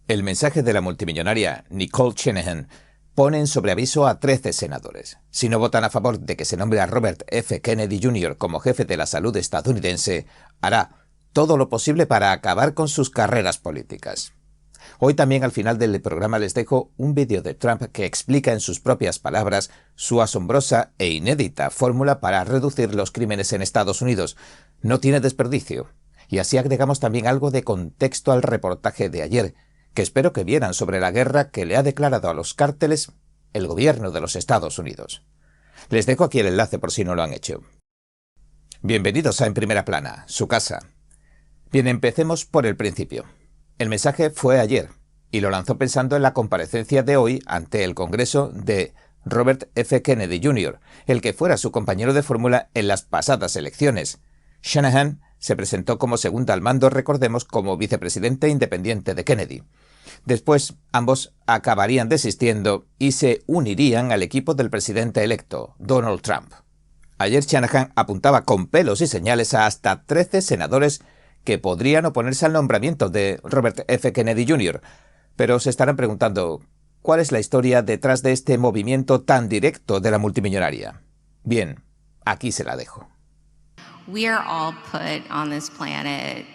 El mensaje de la multimillonaria Nicole Shanahan pone en sobreaviso a 13 senadores. Si no votan a favor de que se nombre a Robert F. Kennedy Jr. como jefe de la salud estadounidense, hará todo lo posible para acabar con sus carreras políticas. Hoy también al final del programa les dejo un vídeo de Trump que explica en sus propias palabras su asombrosa e inédita fórmula para reducir los crímenes en Estados Unidos. No tiene desperdicio. Y así agregamos también algo de contexto al reportaje de ayer, que espero que vieran sobre la guerra que le ha declarado a los cárteles el gobierno de los Estados Unidos. Les dejo aquí el enlace por si no lo han hecho. Bienvenidos a En Primera Plana, su casa. Bien, empecemos por el principio. El mensaje fue ayer, y lo lanzó pensando en la comparecencia de hoy ante el Congreso de Robert F. Kennedy Jr., el que fuera su compañero de fórmula en las pasadas elecciones. Shanahan se presentó como segunda al mando, recordemos, como vicepresidente independiente de Kennedy. Después, ambos acabarían desistiendo y se unirían al equipo del presidente electo, Donald Trump. Ayer Shanahan apuntaba con pelos y señales a hasta 13 senadores que podrían oponerse al nombramiento de Robert F. Kennedy Jr., pero se estarán preguntando, ¿cuál es la historia detrás de este movimiento tan directo de la multimillonaria? Bien, aquí se la dejo. We are all put on this planet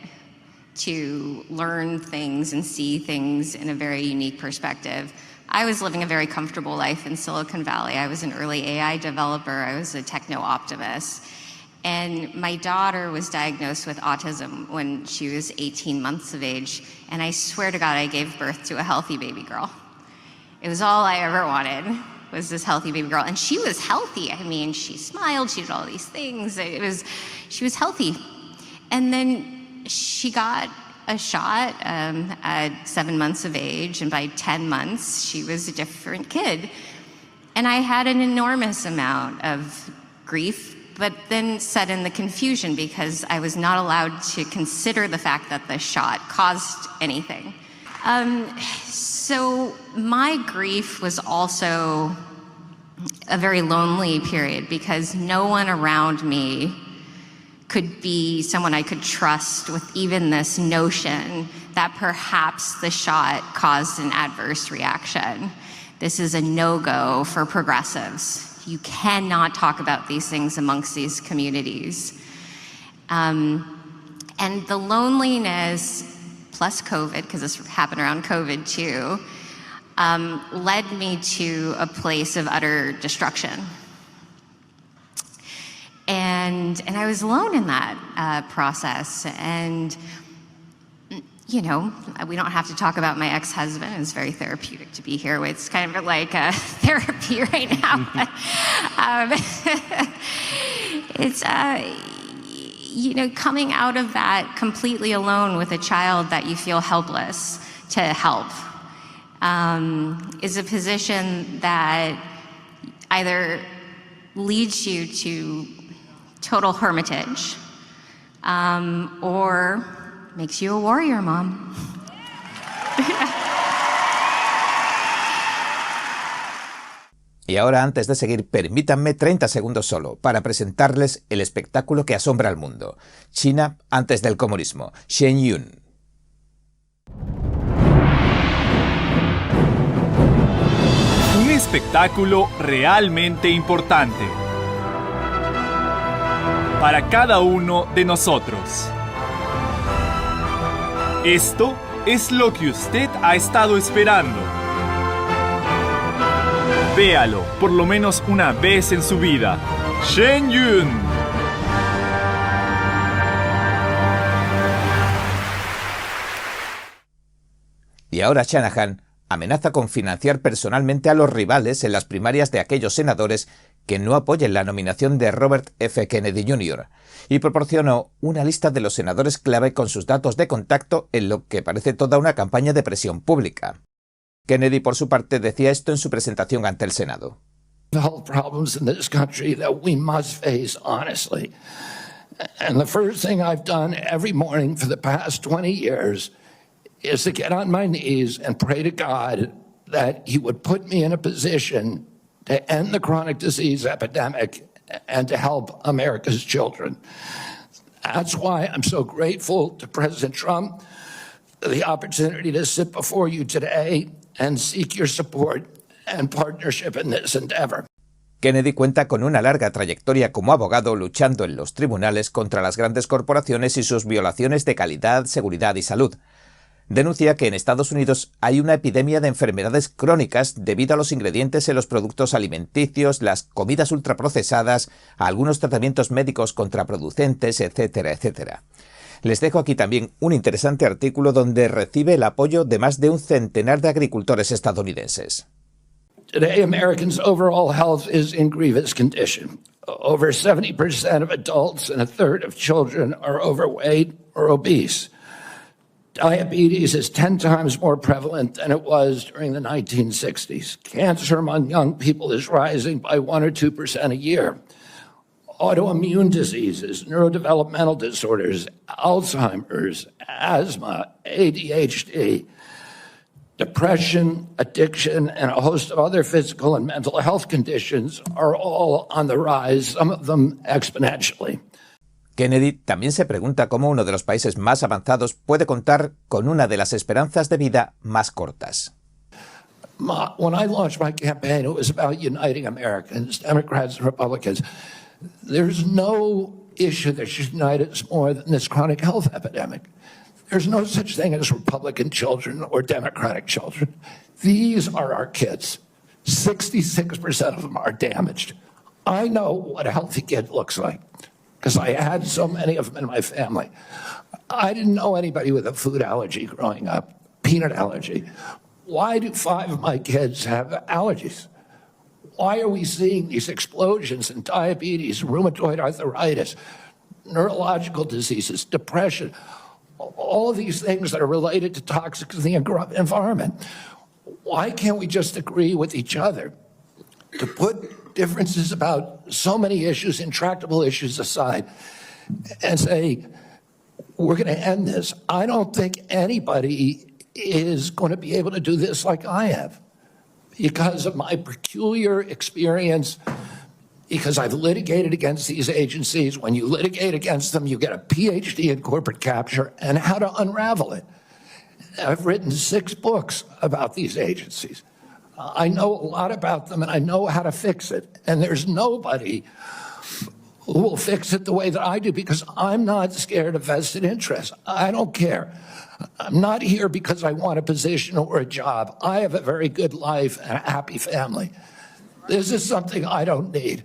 to learn things and see things in a very unique perspective. I was living a very comfortable life in Silicon Valley. I was an early AI developer. I was a techno-optimist. And my daughter was diagnosed with autism when she was 18 months of age. And I swear to God, I gave birth to a healthy baby girl. It was all I ever wanted, was this healthy baby girl. And she was healthy. I mean, she smiled, she did all these things. She was healthy. And then she got a shot at 7 months of age, and by 10 months, she was a different kid. And I had an enormous amount of grief, but then set in the confusion because I was not allowed to consider the fact that the shot caused anything. So my grief was also a very lonely period because no one around me could be someone I could trust with even this notion that perhaps the shot caused an adverse reaction. This is a no-go for progressives. You cannot talk about these things amongst these communities. And the loneliness, plus COVID, because this happened around COVID too, led me to a place of utter destruction. And I was alone in that process. And, you know, we don't have to talk about my ex-husband. It's very therapeutic to be here with. It's kind of like therapy right now. It's, you know, coming out of that completely alone with a child that you feel helpless to help is a position that either leads you to total hermitage, or makes you a warrior, Mom. Y ahora, antes de seguir, permítanme 30 segundos solo para presentarles el espectáculo que asombra al mundo. China antes del comunismo. Shen Yun. Un espectáculo realmente importante para cada uno de nosotros. Esto es lo que usted ha estado esperando. Véalo por lo menos una vez en su vida. Shen Yun. Y ahora Shanahan amenaza con financiar personalmente a los rivales en las primarias de aquellos senadores que no apoyen la nominación de Robert F. Kennedy Jr. y proporcionó una lista de los senadores clave con sus datos de contacto en lo que parece toda una campaña de presión pública. Kennedy, por su parte, decía esto en su presentación ante el Senado. Health problems in this country that we must face honestly. And the first thing I've done every morning for the past 20 years is to get on my knees and pray to God that He would put me in a position to end the chronic disease epidemic and to help America's children. That's why I'm so grateful to President Trump the opportunity to sit before you today and seek your support and partnership in this endeavor. Kennedy cuenta con una larga trayectoria como abogado luchando en los tribunales contra las grandes corporaciones y sus violaciones de calidad, seguridad y salud. Denuncia que en Estados Unidos hay una epidemia de enfermedades crónicas debido a los ingredientes en los productos alimenticios, las comidas ultraprocesadas, algunos tratamientos médicos contraproducentes, etcétera, etcétera. Les dejo aquí también un interesante artículo donde recibe el apoyo de más de un centenar de agricultores estadounidenses. Today, Americans' overall health is in grievous condition. Over 70% of adults and a third of children are overweight or obese. Diabetes is 10 times more prevalent than it was during the 1960s. Cancer among young people is rising by 1 or 2% a year. Autoimmune diseases, neurodevelopmental disorders, Alzheimer's, asthma, ADHD, depression, addiction, and a host of other physical and mental health conditions are all on the rise, some of them exponentially. Kennedy también se pregunta cómo uno de los países más avanzados puede contar con una de las esperanzas de vida más cortas. When I launched my campaign, it was about uniting Americans, Democrats and Republicans. There's no issue that should unite us more than this chronic health epidemic. There's no such thing as Republican children or Democratic children. These are our kids. 66% of them are damaged. I know what a healthy kid looks like, because I had so many of them in my family. I didn't know anybody with a food allergy growing up, peanut allergy. Why do 5 of my kids have allergies? Why are we seeing these explosions in diabetes, rheumatoid arthritis, neurological diseases, depression, all of these things that are related to toxics in the environment? Why can't we just agree with each other to put differences about so many issues, intractable issues aside, and say, we're going to end this? I don't think anybody is going to be able to do this like I have, because of my peculiar experience, because I've litigated against these agencies. When you litigate against them, you get a PhD in corporate capture and how to unravel it. I've written 6 books about these agencies. I know a lot about them, and I know how to fix it. And there's nobody who will fix it the way that I do, because I'm not scared of vested interests. I don't care. I'm not here because I want a position or a job. I have a very good life and a happy family. This is something I don't need.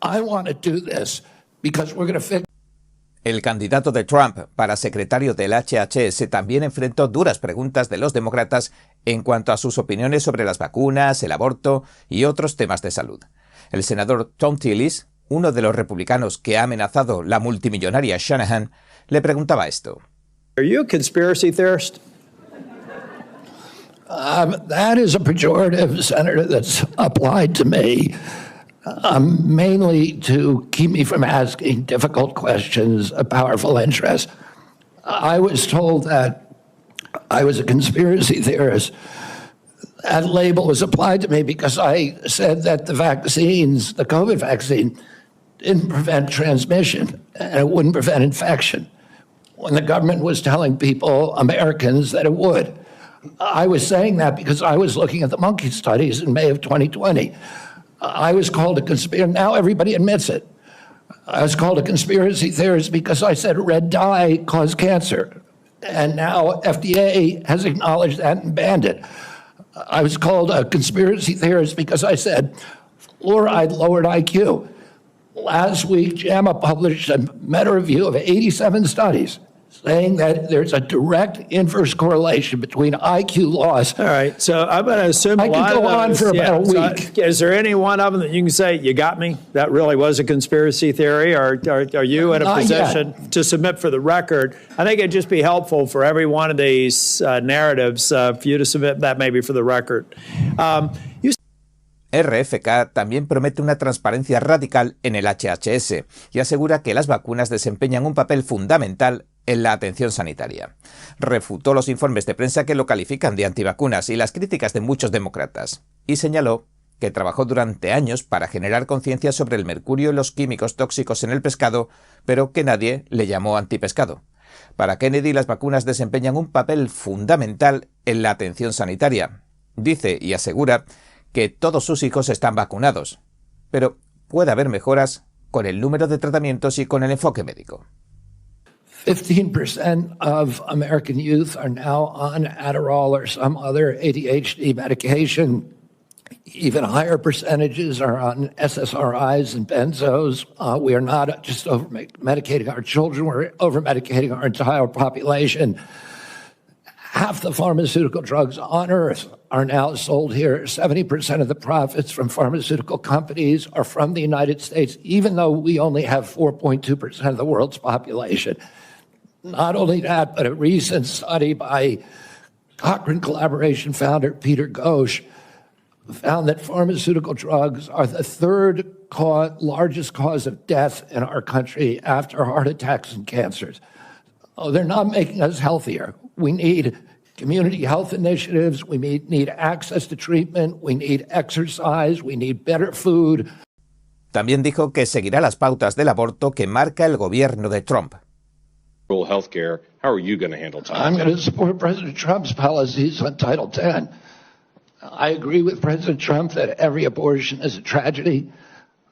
I want to do this because we're going to fix. El candidato de Trump para secretario del HHS también enfrentó duras preguntas de los demócratas en cuanto a sus opiniones sobre las vacunas, el aborto y otros temas de salud. El senador Thom Tillis, uno de los republicanos que ha amenazado la multimillonaria Shanahan, le preguntaba esto. Are you a conspiracy theorist? That is a pejorative, Senator, that's applied to me, mainly to keep me from asking difficult questions of powerful interests. I was told that I was a conspiracy theorist. That label was applied to me because I said that the vaccines, the COVID vaccine, didn't prevent transmission and it wouldn't prevent infection, when the government was telling people, Americans, that it would. I was saying that because I was looking at the monkey studies in May of 2020. I was called a conspiracy. Now everybody admits it. I was called a conspiracy theorist because I said red dye caused cancer. And now FDA has acknowledged that and banned it. I was called a conspiracy theorist because I said fluoride lowered IQ. Last week, JAMA published a meta-review of 87 studies saying that there's a direct inverse correlation between IQ loss. All right, so I'm going to assume I could go on for about a week. Is there any one of them that you can say, you got me, that really was a conspiracy theory, or are you in a Not position yet. to submit for the record? I think it'd just be helpful for every one of these narratives for you to submit that maybe for the record. RFK también promete una transparencia radical en el HHS y asegura que las vacunas desempeñan un papel fundamental en la atención sanitaria. Refutó los informes de prensa que lo califican de antivacunas y las críticas de muchos demócratas, y señaló que trabajó durante años para generar conciencia sobre el mercurio y los químicos tóxicos en el pescado, pero que nadie le llamó antipescado. Para Kennedy, las vacunas desempeñan un papel fundamental en la atención sanitaria. Dice y asegura que todos sus hijos están vacunados, pero puede haber mejoras con el número de tratamientos y con el enfoque médico. 15% of American youth are now on Adderall or some other ADHD medication. Even higher percentages are on SSRIs and benzos. We are not just over-medicating our children, we're over-medicating our entire population. Half the pharmaceutical drugs on Earth are now sold here. 70% of the profits from pharmaceutical companies are from the United States, even though we only have 4.2% of the world's population. Not only that, but a recent study by Cochrane Collaboration founder Peter Ghosh found that pharmaceutical drugs are the third largest cause of death in our country after heart attacks and cancers. Oh, they're not making us healthier. We need community health initiatives. We need access to treatment. We need exercise. We need better food. También dijo que seguirá las pautas del aborto que marca el gobierno de Trump. Healthcare. How are you going to handle Title X? I'm going to support President Trump's policies on Title X. I agree with President Trump that every abortion is a tragedy.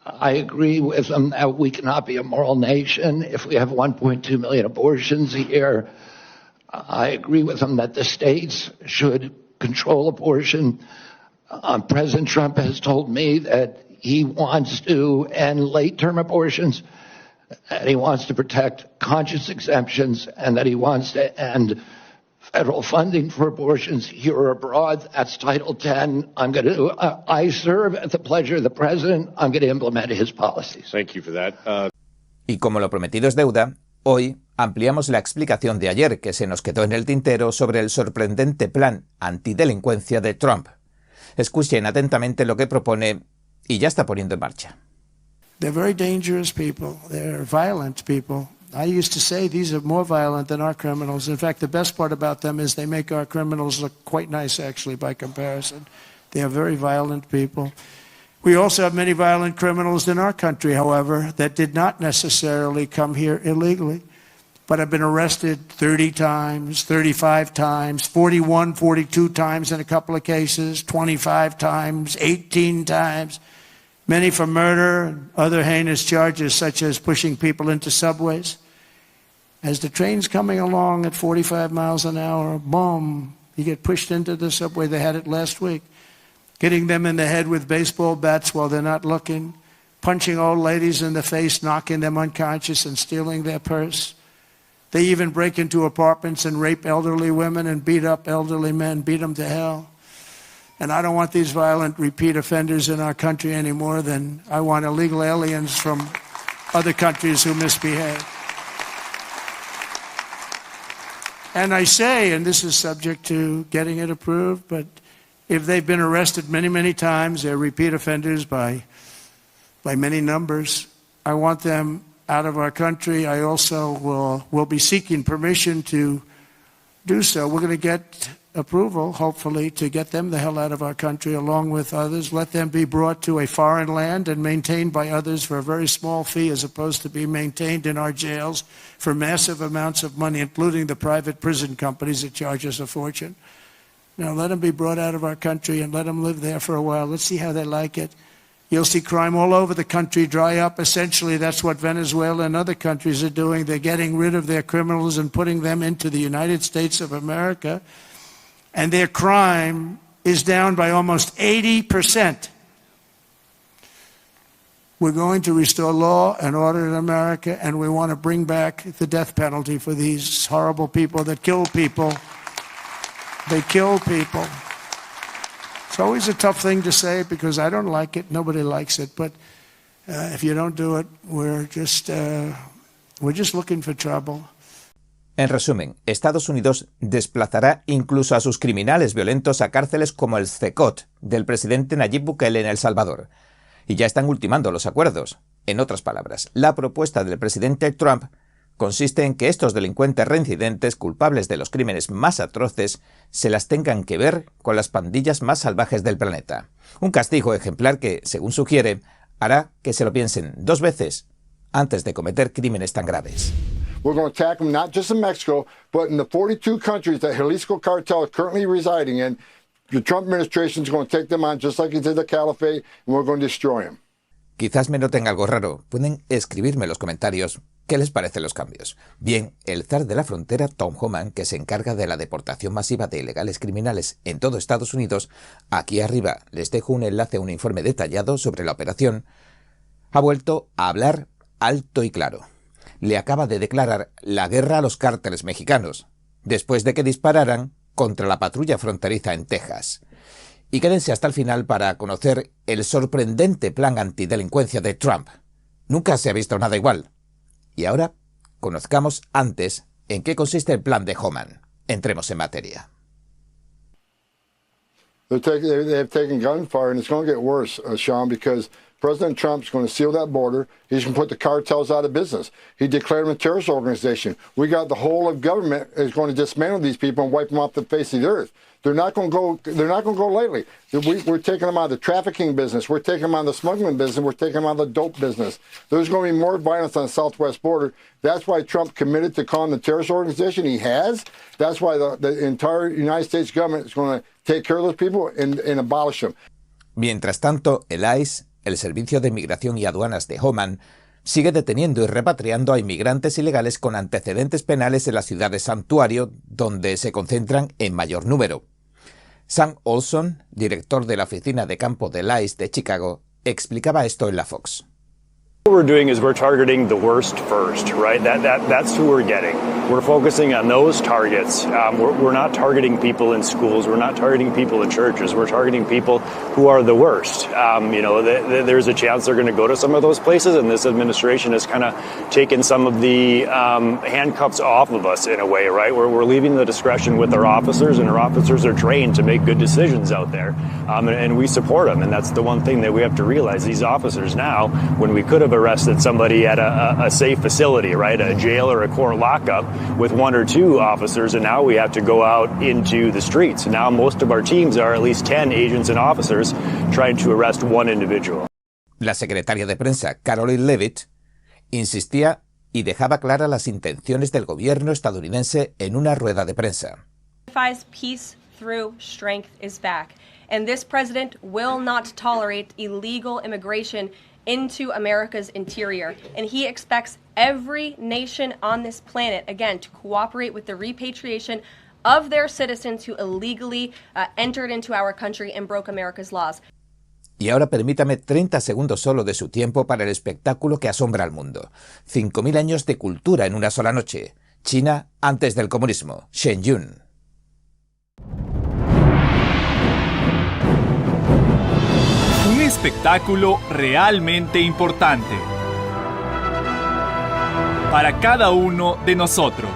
I agree with him that we cannot be a moral nation if we have 1.2 million abortions a year. I agree with him that the states should control abortion. President Trump has told me that he wants to end late-term abortions, and he wants to protect conscious exemptions, and that he wants to end federal funding for abortions here or abroad. That's Title X. I serve at the pleasure of the president. I'm going to implement his policies. Thank you for that. Y como lo prometido es deuda, hoy ampliamos la explicación de ayer que se nos quedó en el tintero sobre el sorprendente plan antidelincuencia de Trump. Escuchen atentamente lo que propone y ya está poniendo en marcha. They're very dangerous people. They're violent people. I used to say these are more violent than our criminals. In fact, the best part about them is they make our criminals look quite nice, actually, by comparison. They are very violent people. We also have many violent criminals in our country, however, that did not necessarily come here illegally, but have been arrested 30 times, 35 times, 41, 42 times in a couple of cases, 25 times, 18 times. Many for murder and other heinous charges, such as pushing people into subways. As the train's coming along at 45 miles an hour, boom, you get pushed into the subway. They had it last week. Hitting them in the head with baseball bats while they're not looking. Punching old ladies in the face, knocking them unconscious and stealing their purse. They even break into apartments and rape elderly women and beat up elderly men, beat them to hell. And I don't want these violent repeat offenders in our country any more than I want illegal aliens from other countries who misbehave. And I say, and this is subject to getting it approved, but if they've been arrested many, many times, they're repeat offenders by many numbers, I want them out of our country. I also will be seeking permission to do so. We're going to get approval, hopefully, to get them the hell out of our country along with others. Let them be brought to a foreign land and maintained by others for a very small fee as opposed to be maintained in our jails for massive amounts of money, including the private prison companies that charge us a fortune. Now, let them be brought out of our country and let them live there for a while. Let's see how they like it. You'll see crime all over the country dry up. Essentially, that's what Venezuela and other countries are doing. They're getting rid of their criminals and putting them into the United States of America. And their crime is down by almost 80%. We're going to restore law and order in America, and we want to bring back the death penalty for these horrible people that kill people. They kill people. It's always a tough thing to say because I don't like it. Nobody likes it. But if you don't do it, we're just looking for trouble. En resumen, Estados Unidos desplazará incluso a sus criminales violentos a cárceles como el CECOT del presidente Nayib Bukele en El Salvador. Y ya están ultimando los acuerdos. En otras palabras, la propuesta del presidente Trump consiste en que estos delincuentes reincidentes culpables de los crímenes más atroces se las tengan que ver con las pandillas más salvajes del planeta. Un castigo ejemplar que, según sugiere, hará que se lo piensen 2 veces antes de cometer crímenes tan graves. We're going to attack them not just in Mexico, but in the 42 countries that Jalisco cartel is currently residing in. The Trump administration is going to take them on just like he did the Caliphate, and we're going to destroy them. Quizás me noten algo raro. Pueden escribirme en los comentarios qué les parecen los cambios. Bien, el zar de la frontera, Tom Homan, que se encarga de la deportación masiva de ilegales criminales en todo Estados Unidos, aquí arriba les dejo un enlace a un informe detallado sobre la operación, ha vuelto a hablar alto y claro. Le acaba de declarar la guerra a los cárteles mexicanos, después de que dispararan contra la patrulla fronteriza en Texas. Y quédense hasta el final para conocer el sorprendente plan antidelincuencia de Trump. Nunca se ha visto nada igual. Y ahora, conozcamos antes en qué consiste el plan de Homan. Entremos en materia. They've taken gunfire, and it's going to get worse, Sean, because President Trump's going to seal that border. He's going to put the cartels out of business. He declared them a terrorist organization. We got the whole of government is going to dismantle these people and wipe them off the face of the earth. They're not going to go lightly. We're taking them out of the trafficking business. We're taking them out of the smuggling business. We're taking them out of the dope business. There's going to be more violence on the southwest border. That's why Trump committed to calling the terrorist organization. He has. That's why the entire United States government is going to take care of those people and abolish them. Mientras tanto, el ICE, el Servicio de Inmigración y Aduanas de Homan, sigue deteniendo y repatriando a inmigrantes ilegales con antecedentes penales en la ciudad de Santuario, donde se concentran en mayor número. Sam Olson, director de la oficina de campo del ICE de Chicago, explicaba esto en la Fox. What we're doing is we're targeting the worst first, right? That's who we're getting. We're focusing on those targets. We're not targeting people in schools. We're not targeting people in churches. We're targeting people who are the worst. There's a chance they're going to go to some of those places, and this administration has kind of taken some of the handcuffs off of us in a way, right? We're leaving the discretion with our officers, and our officers are trained to make good decisions out there, and we support them. And that's the one thing that we have to realize. These officers now, when we could have arrested somebody at a safe facility, right, a jail or a court lockup with one or two officers, and now we have to go out into the streets. Now most of our teams are at least 10 agents and officers trying to arrest one individual. La secretaria de prensa, Caroline Leavitt, insistía y dejaba claras las intenciones del gobierno estadounidense en una rueda de prensa. Peace through strength is back, and this president will not tolerate illegal immigration into America's interior, and he expects every nation on this planet, again, to cooperate with the repatriation of their citizens who illegally entered into our country and broke America's laws. Y ahora permítame 30 segundos solo de su tiempo para el espectáculo que asombra al mundo. 5.000 años de cultura en una sola noche. China antes del comunismo. Shen Yun. Un espectáculo realmente importante para cada uno de nosotros.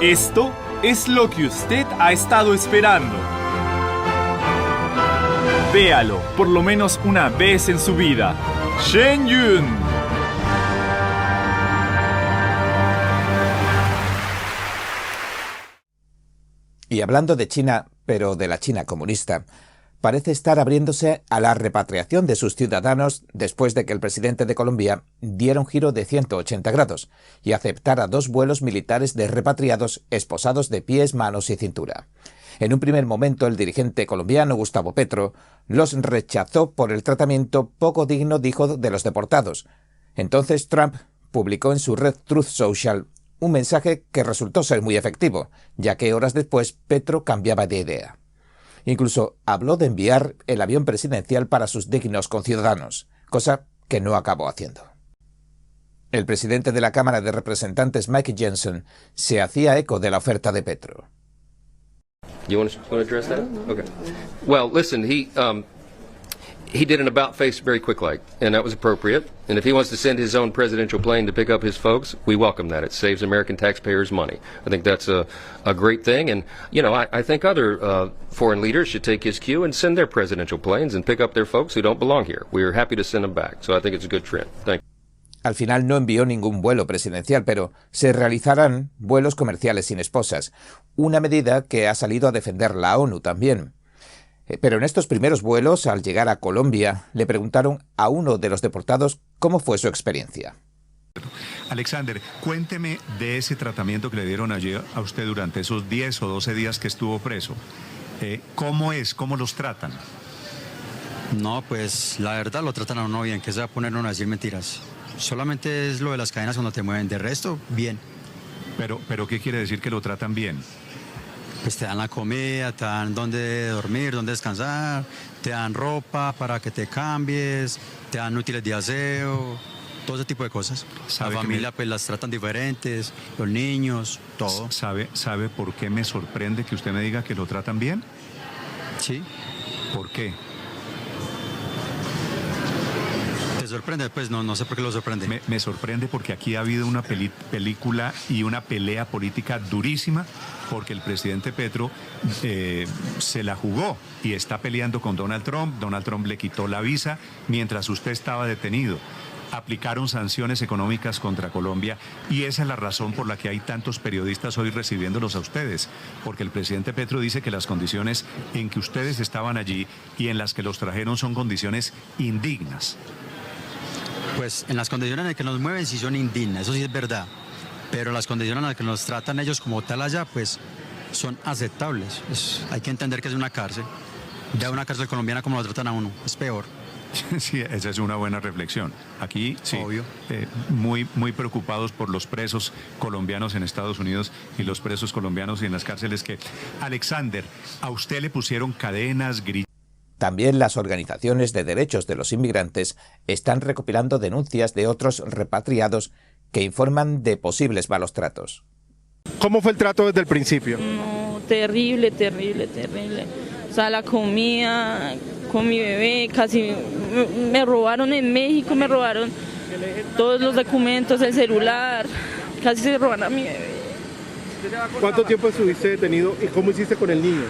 Esto es lo que usted ha estado esperando. Véalo por lo menos una vez en su vida. Shen Yun. Y hablando de China, pero de la China comunista, parece estar abriéndose a la repatriación de sus ciudadanos después de que el presidente de Colombia diera un giro de 180 grados y aceptara 2 vuelos militares de repatriados esposados de pies, manos y cintura. En un primer momento, el dirigente colombiano Gustavo Petro los rechazó por el tratamiento poco digno, dijo, de los deportados. Entonces Trump publicó en su red Truth Social un mensaje que resultó ser muy efectivo, ya que horas después Petro cambiaba de idea. Incluso habló de enviar el avión presidencial para sus dignos conciudadanos, cosa que no acabó haciendo. El presidente de la Cámara de Representantes, Mike Johnson, se hacía eco de la oferta de Petro. You want to address that? Okay. Well, listen, he did an about-face very quick-like, and that was appropriate. And if he wants to send his own presidential plane to pick up his folks, we welcome that. It saves American taxpayers money. I think that's a great thing. And, you know, I think other foreign leaders should take his cue and send their presidential planes and pick up their folks who don't belong here. We're happy to send them back. So I think it's a good trend. Thank you. Al final no envió ningún vuelo presidencial, pero se realizarán vuelos comerciales sin esposas, una medida que ha salido a defender la ONU también. Pero en estos primeros vuelos, al llegar a Colombia, le preguntaron a uno de los deportados cómo fue su experiencia. Alexander, cuénteme de ese tratamiento que le dieron ayer a usted durante esos 10 o 12 días que estuvo preso. ¿Cómo es? ¿Cómo los tratan? No, pues la verdad lo tratan a uno bien, que se va a poner uno a decir mentiras. Solamente es lo de las cadenas cuando te mueven, de resto, bien. Pero ¿qué quiere decir que lo tratan bien? Pues te dan la comida, te dan dónde dormir, dónde descansar, te dan ropa para que te cambies, te dan útiles de aseo, todo ese tipo de cosas. La familia pues las tratan diferentes, los niños, todo. ¿Sabe por qué me sorprende que usted me diga que lo tratan bien? Sí. ¿Por qué? ¿Te sorprende? Pues no sé por qué lo sorprende. Me sorprende porque aquí ha habido una película y una pelea política durísima porque el presidente Petro se la jugó y está peleando con Donald Trump. Donald Trump le quitó la visa mientras usted estaba detenido. Aplicaron sanciones económicas contra Colombia y esa es la razón por la que hay tantos periodistas hoy recibiéndolos a ustedes, porque el presidente Petro dice que las condiciones en que ustedes estaban allí y en las que los trajeron son condiciones indignas. Pues en las condiciones en las que nos mueven sí son indignas, eso sí es verdad, pero las condiciones en las que nos tratan ellos como tal allá pues son aceptables. Hay que entender que es una cárcel, ya una cárcel colombiana como lo tratan a uno, es peor. Sí, esa es una buena reflexión. Aquí, sí, obvio. Muy preocupados por los presos colombianos en Estados Unidos y los presos colombianos en las cárceles que... Alexander, a usted le pusieron cadenas, gritos. También las organizaciones de derechos de los inmigrantes están recopilando denuncias de otros repatriados que informan de posibles malos tratos. ¿Cómo fue el trato desde el principio? No, terrible. O sea, la comida con mi bebé, casi me robaron en México, me robaron todos los documentos, el celular, casi se roban a mi bebé. ¿Cuánto tiempo estuviste detenido y cómo hiciste con el niño?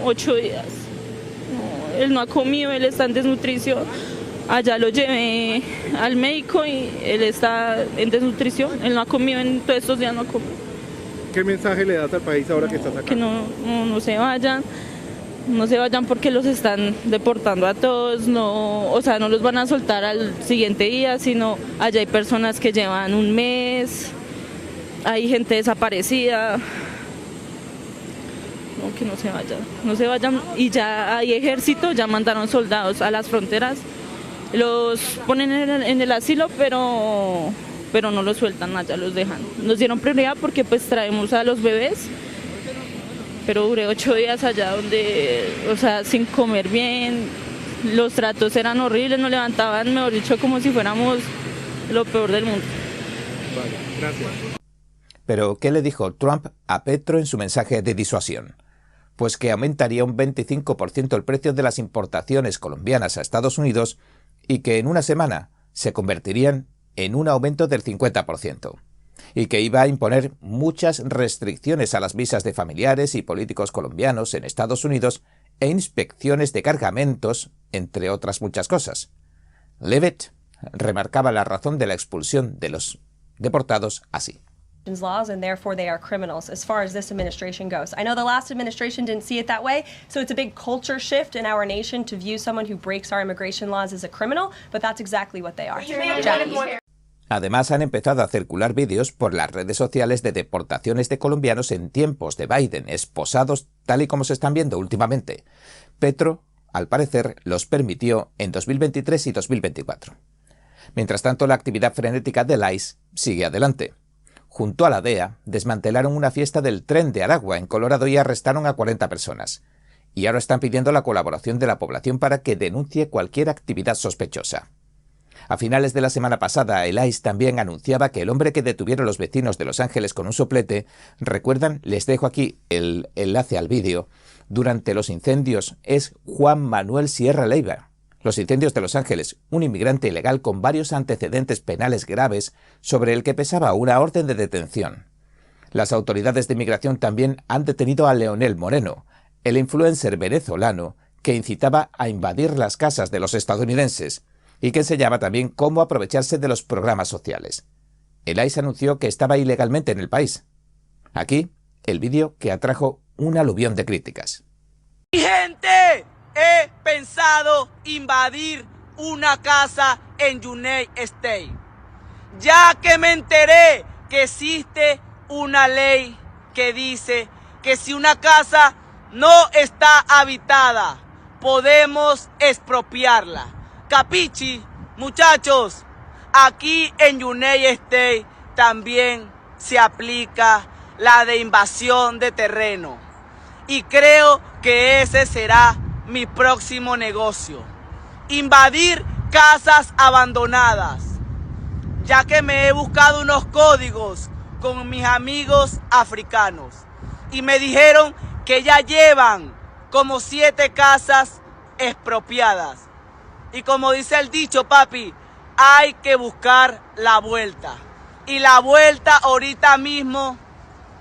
8 días. No, él no ha comido, él está en desnutrición. Allá lo llevé al médico y él está en desnutrición. Él no ha comido en todos estos días, no ha comido. ¿Qué mensaje le das al país ahora que estás acá? Que no se vayan. No se vayan porque los están deportando a todos, no los van a soltar al siguiente día, sino allá hay personas que llevan un mes, hay gente desaparecida. No, que no se vayan y ya hay ejército, ya mandaron soldados a las fronteras, los ponen en el asilo, pero no los sueltan allá, los dejan. Nos dieron prioridad porque pues traemos a los bebés. Pero duré 8 días allá sin comer bien, los tratos eran horribles, nos levantaban, mejor dicho, como si fuéramos lo peor del mundo. Vale, gracias. Pero, ¿qué le dijo Trump a Petro en su mensaje de disuasión? Pues que aumentaría un 25% el precio de las importaciones colombianas a Estados Unidos y que en una semana se convertirían en un aumento del 50%. Y que iba a imponer muchas restricciones a las visas de familiares y políticos colombianos en Estados Unidos e inspecciones de cargamentos, entre otras muchas cosas. Leavitt remarcaba la razón de la expulsión de los deportados así. Laws and therefore they are criminals as far as this administration goes. I know the last administration didn't see it that way, so it's a big culture shift in our nation to view someone who breaks our immigration laws as a criminal, but that's exactly what they are. Además, han empezado a circular vídeos por las redes sociales de deportaciones de colombianos en tiempos de Biden, esposados tal y como se están viendo últimamente. Petro, al parecer, los permitió en 2023 y 2024. Mientras tanto, la actividad frenética del ICE sigue adelante. Junto a la DEA, desmantelaron una fiesta del tren de Aragua, en Colorado, y arrestaron a 40 personas. Y ahora están pidiendo la colaboración de la población para que denuncie cualquier actividad sospechosa. A finales de la semana pasada, el ICE también anunciaba que el hombre que detuvieron los vecinos de Los Ángeles con un soplete, recuerdan, les dejo aquí el enlace al vídeo, durante los incendios es Juan Manuel Sierra Leiva. Los incendios de Los Ángeles, un inmigrante ilegal con varios antecedentes penales graves sobre el que pesaba una orden de detención. Las autoridades de inmigración también han detenido a Leonel Moreno, el influencer venezolano que incitaba a invadir las casas de los estadounidenses y que enseñaba también cómo aprovecharse de los programas sociales. El ICE anunció que estaba ilegalmente en el país. Aquí, el vídeo que atrajo un aluvión de críticas. Mi gente, he pensado invadir una casa en United States. ya que me enteré que existe una ley que dice que si una casa no está habitada, podemos expropiarla. Capichi, muchachos, aquí en United States también se aplica la de invasión de terreno. Y creo que ese será mi próximo negocio. Invadir casas abandonadas. Ya que me he buscado unos códigos con mis amigos africanos. Y me dijeron que ya llevan como 7 casas expropiadas. Y como dice el dicho, papi, hay que buscar la vuelta. Y la vuelta ahorita mismo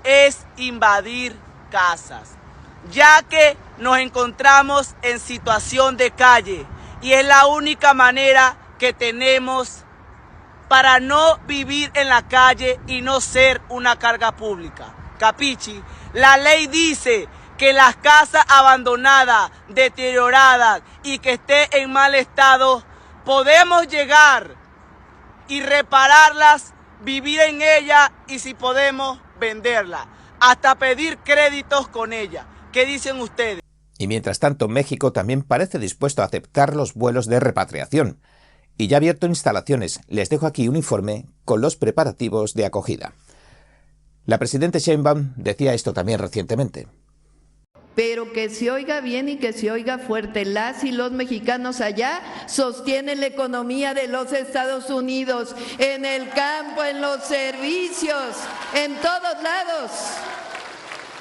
es invadir casas. Ya que nos encontramos en situación de calle. Y es la única manera que tenemos para no vivir en la calle y no ser una carga pública. Capichi, la ley dice que las casas abandonadas, deterioradas y que esté en mal estado, podemos llegar y repararlas, vivir en ellas y si podemos venderlas, hasta pedir créditos con ella. ¿Qué dicen ustedes? Y mientras tanto, México también parece dispuesto a aceptar los vuelos de repatriación. Y ya ha abierto instalaciones. Les dejo aquí un informe con los preparativos de acogida. La presidenta Sheinbaum decía esto también recientemente. Pero que se oiga bien y que se oiga fuerte. Las y los mexicanos allá sostienen la economía de los Estados Unidos, en el campo, en los servicios, en todos lados.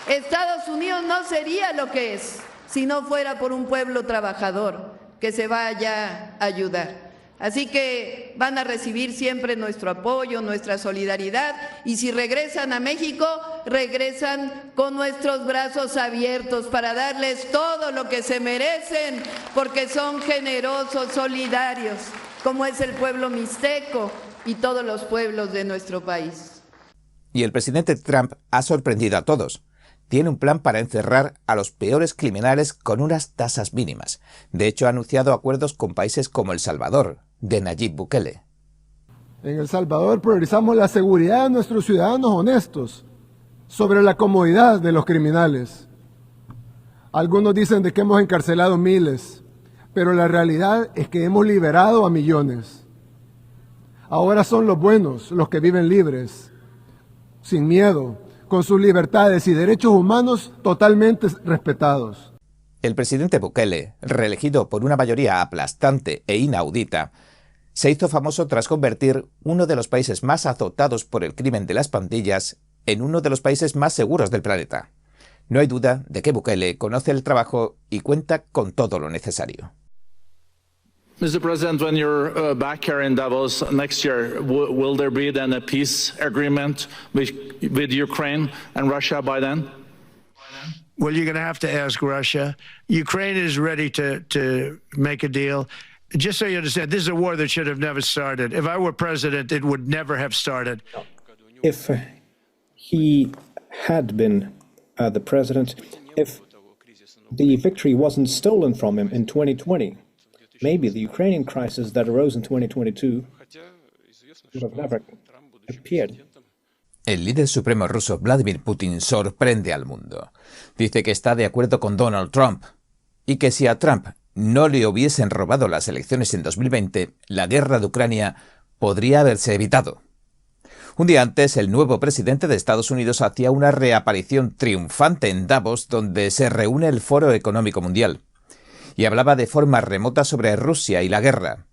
Estados Unidos no sería lo que es si no fuera por un pueblo trabajador que se va allá a ayudar. Así que van a recibir siempre nuestro apoyo, nuestra solidaridad, y si regresan a México, regresan con nuestros brazos abiertos para darles todo lo que se merecen, porque son generosos, solidarios, como es el pueblo mixteco y todos los pueblos de nuestro país. Y el presidente Trump ha sorprendido a todos. Tiene un plan para encerrar a los peores criminales con unas tasas mínimas. De hecho, ha anunciado acuerdos con países como El Salvador, de Nayib Bukele. En El Salvador priorizamos la seguridad de nuestros ciudadanos honestos sobre la comodidad de los criminales. Algunos dicen de que hemos encarcelado miles, pero la realidad es que hemos liberado a millones. Ahora son los buenos los que viven libres, sin miedo, con sus libertades y derechos humanos totalmente respetados. El presidente Bukele, reelegido por una mayoría aplastante e inaudita, se hizo famoso tras convertir uno de los países más azotados por el crimen de las pandillas en uno de los países más seguros del planeta. No hay duda de que Bukele conoce el trabajo y cuenta con todo lo necesario. Mr. President, when you're back here in Davos next year, will there be then a peace agreement with Ukraine and Russia by then? Well, you're going to have to ask Russia. Ukraine is ready to make a deal. Just so you understand, this is a war that should have never started. If I were president, it would never have started. If he had been the president, if the victory wasn't stolen from him in 2020, maybe the Ukrainian crisis that arose in 2022 would have never appeared. El líder supremo ruso Vladimir Putin sorprende al mundo. Dice que está de acuerdo con Donald Trump y que si a Trump no le hubiesen robado las elecciones en 2020, la guerra de Ucrania podría haberse evitado. Un día antes, el nuevo presidente de Estados Unidos hacía una reaparición triunfante en Davos, donde se reúne el Foro Económico Mundial, y hablaba de forma remota sobre Rusia y la guerra.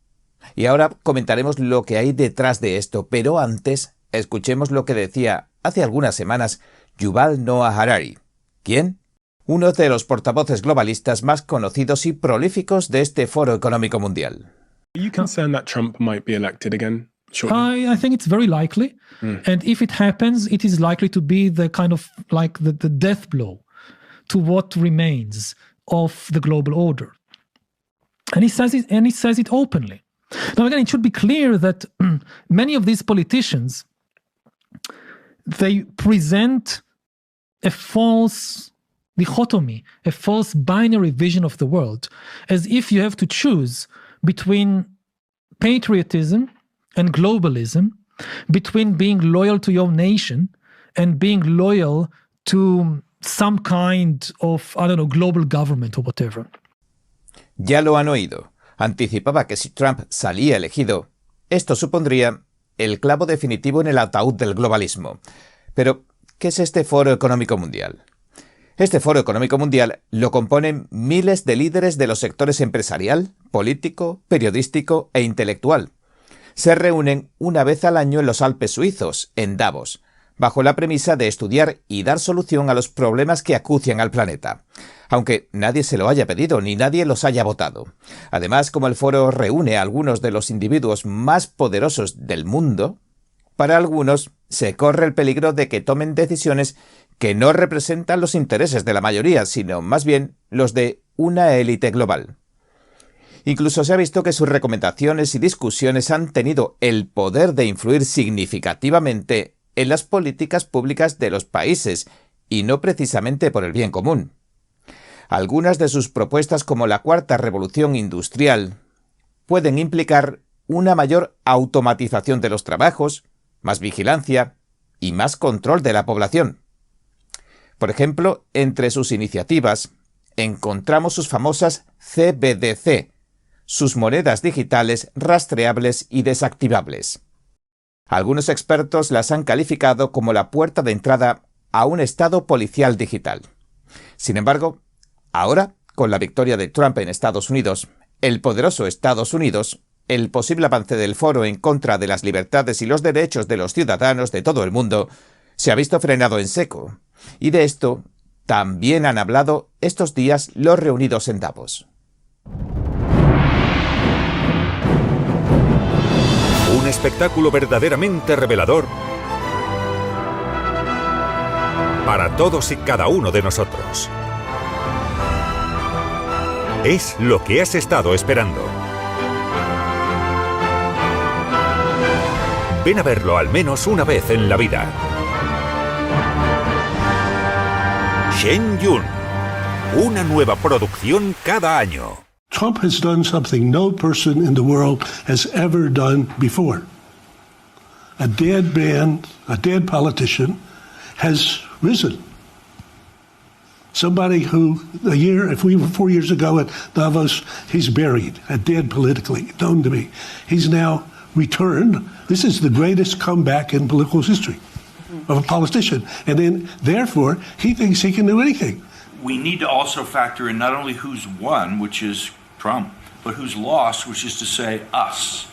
Y ahora comentaremos lo que hay detrás de esto, pero antes escuchemos lo que decía hace algunas semanas Yuval Noah Harari. ¿Quién? Uno de los portavoces globalistas más conocidos y prolíficos de este Foro Económico Mundial. Are you concerned that Trump might be elected again? I think it's very likely. And if it happens, it is likely to be the kind of like the death blow to what remains of the global order. And he says it openly. Now again, it should be clear that many of these politicians, they present a false dichotomy, a false binary vision of the world, as if you have to choose between patriotism and globalism, between being loyal to your nation and being loyal to some kind of, I don't know, global government or whatever. Ya lo han oído. Anticipaba que si Trump salía elegido, esto supondría el clavo definitivo en el ataúd del globalismo. Pero, ¿qué es este Foro Económico Mundial? Este Foro Económico Mundial lo componen miles de líderes de los sectores empresarial, político, periodístico e intelectual. Se reúnen una vez al año en los Alpes suizos, en Davos, bajo la premisa de estudiar y dar solución a los problemas que acucian al planeta, aunque nadie se lo haya pedido ni nadie los haya votado. Además, como el foro reúne a algunos de los individuos más poderosos del mundo, para algunos se corre el peligro de que tomen decisiones que no representan los intereses de la mayoría, sino más bien los de una élite global. Incluso se ha visto que sus recomendaciones y discusiones han tenido el poder de influir significativamente en las políticas públicas de los países, y no precisamente por el bien común. Algunas de sus propuestas, como la Cuarta Revolución Industrial, pueden implicar una mayor automatización de los trabajos, más vigilancia y más control de la población. Por ejemplo, entre sus iniciativas encontramos sus famosas CBDC, sus monedas digitales rastreables y desactivables. Algunos expertos las han calificado como la puerta de entrada a un estado policial digital. Sin embargo, ahora, con la victoria de Trump en Estados Unidos, el poderoso Estados Unidos, el posible avance del foro en contra de las libertades y los derechos de los ciudadanos de todo el mundo se ha visto frenado en seco. Y de esto también han hablado estos días los reunidos en Davos. Un espectáculo verdaderamente revelador para todos y cada uno de nosotros. Es lo que has estado esperando. Ven a verlo al menos una vez en la vida. Shen Yun, una nueva producción cada año. Trump has done something no person in the world has ever done before. A dead man, a dead politician, has risen. Somebody who, if we were 4 years ago at Davos, he's buried, dead politically, known to me. He's now returned. This is the greatest comeback in political history of a politician. And then, therefore, he thinks he can do anything. We need to also factor in not only who's won, which is Trump, but who's lost, which is to say, us.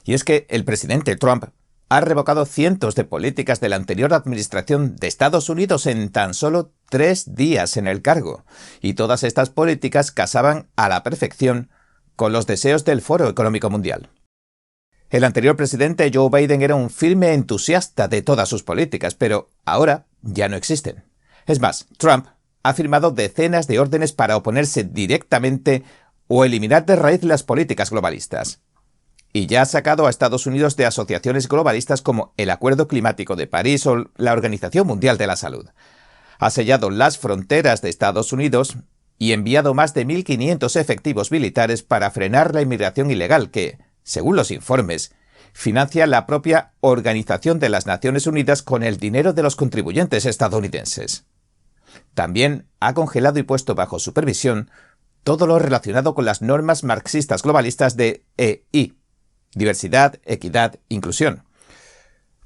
Y es que el presidente Trump ha revocado cientos de políticas de la anterior administración de Estados Unidos en tan solo 3 días en el cargo, y todas estas políticas casaban a la perfección con los deseos del Foro Económico Mundial. El anterior presidente Joe Biden era un firme entusiasta de todas sus políticas, pero ahora ya no existen. Es más, Trump ha firmado decenas de órdenes para oponerse directamente o eliminar de raíz las políticas globalistas. Y ya ha sacado a Estados Unidos de asociaciones globalistas como el Acuerdo Climático de París o la Organización Mundial de la Salud. Ha sellado las fronteras de Estados Unidos y enviado más de 1.500 efectivos militares para frenar la inmigración ilegal que, según los informes, financia la propia Organización de las Naciones Unidas con el dinero de los contribuyentes estadounidenses. También ha congelado y puesto bajo supervisión todo lo relacionado con las normas marxistas globalistas de EI, diversidad, equidad, inclusión.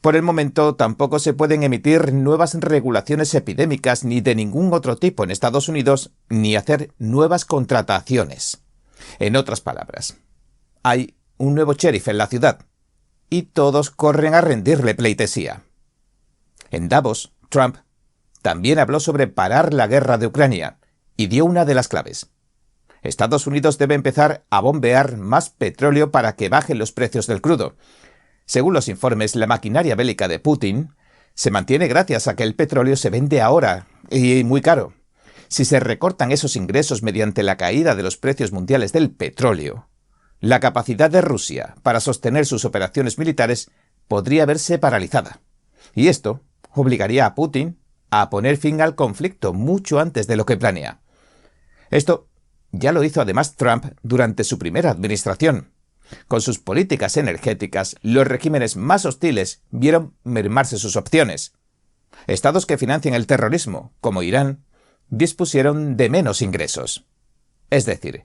Por el momento tampoco se pueden emitir nuevas regulaciones epidémicas ni de ningún otro tipo en Estados Unidos, ni hacer nuevas contrataciones. En otras palabras, hay un nuevo sheriff en la ciudad, y todos corren a rendirle pleitesía. En Davos, Trump también habló sobre parar la guerra de Ucrania, y dio una de las claves. Estados Unidos debe empezar a bombear más petróleo para que bajen los precios del crudo. Según los informes, la maquinaria bélica de Putin se mantiene gracias a que el petróleo se vende ahora, y muy caro. Si se recortan esos ingresos mediante la caída de los precios mundiales del petróleo, la capacidad de Rusia para sostener sus operaciones militares podría verse paralizada. Y esto obligaría a Putin a poner fin al conflicto mucho antes de lo que planea. Esto ya lo hizo además Trump durante su primera administración. Con sus políticas energéticas, los regímenes más hostiles vieron mermarse sus opciones. Estados que financian el terrorismo, como Irán, dispusieron de menos ingresos. Es decir,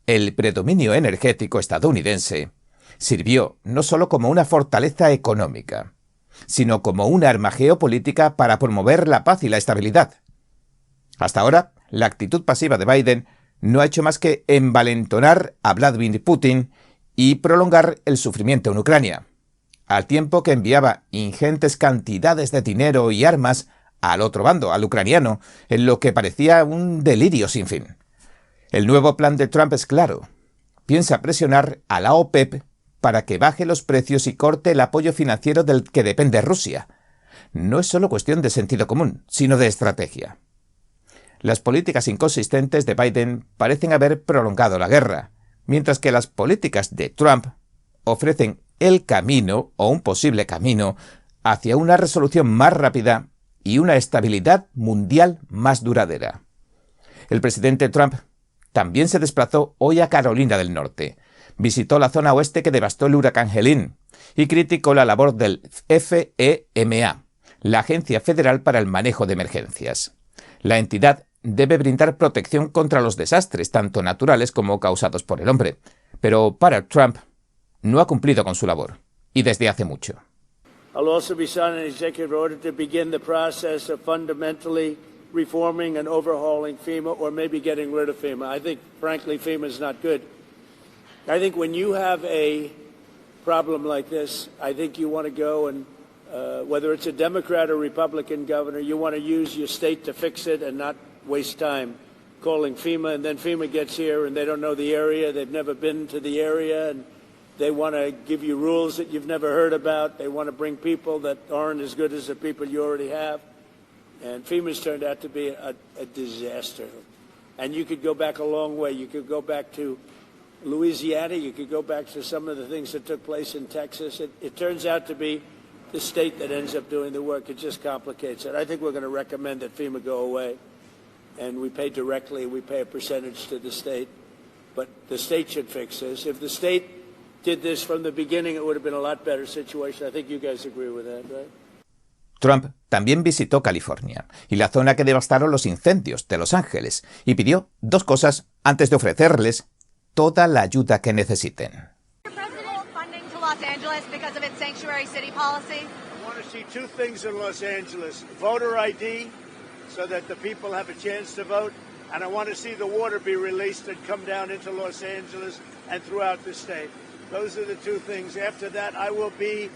el predominio energético estadounidense sirvió no solo como una fortaleza económica, sino como un arma geopolítica para promover la paz y la estabilidad. Hasta ahora, la actitud pasiva de Biden no ha hecho más que envalentonar a Vladimir Putin y prolongar el sufrimiento en Ucrania, al tiempo que enviaba ingentes cantidades de dinero y armas al otro bando, al ucraniano, en lo que parecía un delirio sin fin. El nuevo plan de Trump es claro. Piensa presionar a la OPEP para que baje los precios y corte el apoyo financiero del que depende Rusia. No es solo cuestión de sentido común, sino de estrategia. Las políticas inconsistentes de Biden parecen haber prolongado la guerra, mientras que las políticas de Trump ofrecen el camino, o un posible camino, hacia una resolución más rápida y una estabilidad mundial más duradera. El presidente Trump también se desplazó hoy a Carolina del Norte, visitó la zona oeste que devastó el huracán Helene y criticó la labor del FEMA, la Agencia Federal para el Manejo de Emergencias. La entidad debe brindar protección contra los desastres, tanto naturales como causados por el hombre. Pero para Trump no ha cumplido con su labor, y desde hace mucho. I'll also be signing an executive order to begin the process of fundamentally reforming and overhauling FEMA, or maybe getting rid of FEMA. I think, frankly, FEMA is not good. I think when you have a problem like this, I think you want to go and, whether it's a Democrat or Republican governor, you want to use your state to fix it and not waste time calling FEMA, and then FEMA gets here and they don't know the area, they've never been to the area, and they want to give you rules that you've never heard about. They want to bring people that aren't as good as the people you already have. And FEMA's turned out to be a disaster. And you could go back a long way. You could go back to Louisiana. You could go back to some of the things that took place in Texas. It turns out to be the state that ends up doing the work. It just complicates it. I think we're going to recommend that FEMA go away. And we pay directly. We pay a percentage to the state. But the state should fix this. If the state did this from the beginning, it would have been a lot better situation. I think you guys agree with that, right? Trump también visitó California y la zona que devastaron los incendios de Los Ángeles y pidió dos cosas antes de ofrecerles toda la ayuda que necesiten. Los Angeles because of its sanctuary city policy? I want to see two things in Los Angeles. Voter ID, so that the people have a chance to vote, and I want to see the water be released and come down into Los Angeles and throughout the state. Those are the two things. After that, I will be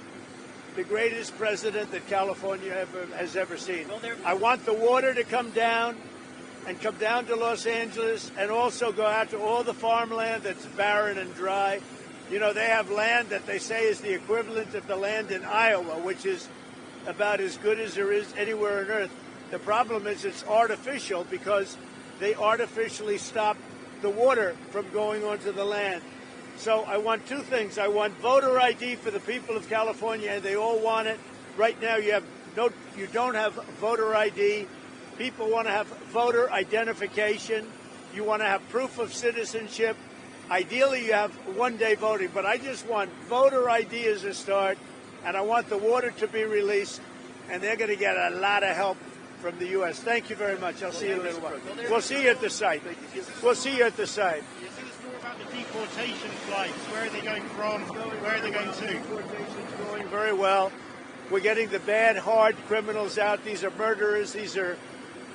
the greatest president that California has ever seen. I want the water to come down and come down to Los Angeles and also go out to all the farmland that's barren and dry. You know, they have land that they say is the equivalent of the land in Iowa, which is about as good as there is anywhere on earth. The problem is it's artificial because they artificially stop the water from going onto the land. So I want two things. I want voter ID for the people of California, and they all want it. Right now you don't have voter ID. People want to have voter identification. You want to have proof of citizenship. Ideally, you have one-day voting, but I just want voter ID as a start, and I want the water to be released, and they're going to get a lot of help from the U.S. Thank you very much. I'll see you in a little while. We'll see you at the site. We'll see you at the site. The deportation flights, where are they going from? Where are they going to? Deportation's going very well. We're getting the bad, hard criminals out. These are murderers. These are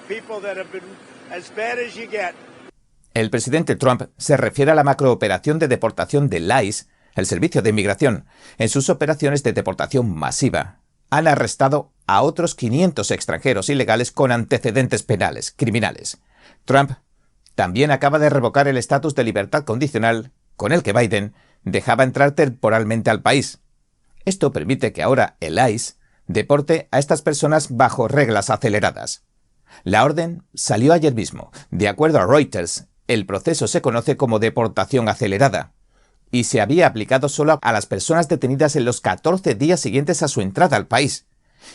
people that have been as bad as you get. El presidente Trump se refiere a la macrooperación de deportación del ICE, el Servicio de Inmigración. En sus operaciones de deportación masiva, han arrestado a otros 500 extranjeros ilegales con antecedentes penales, criminales. Trump también acaba de revocar el estatus de libertad condicional con el que Biden dejaba entrar temporalmente al país. Esto permite que ahora el ICE deporte a estas personas bajo reglas aceleradas. La orden salió ayer mismo. De acuerdo a Reuters, el proceso se conoce como deportación acelerada y se había aplicado solo a las personas detenidas en los 14 días siguientes a su entrada al país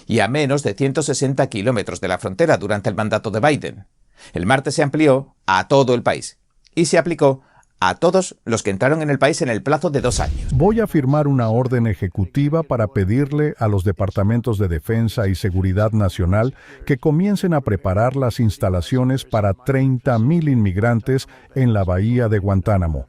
y a menos de 160 kilómetros de la frontera durante el mandato de Biden. El martes se amplió a todo el país y se aplicó a todos los que entraron en el país en el plazo de 2 años. Voy a firmar una orden ejecutiva para pedirle a los departamentos de Defensa y Seguridad Nacional que comiencen a preparar las instalaciones para 30,000 inmigrantes en la bahía de Guantánamo.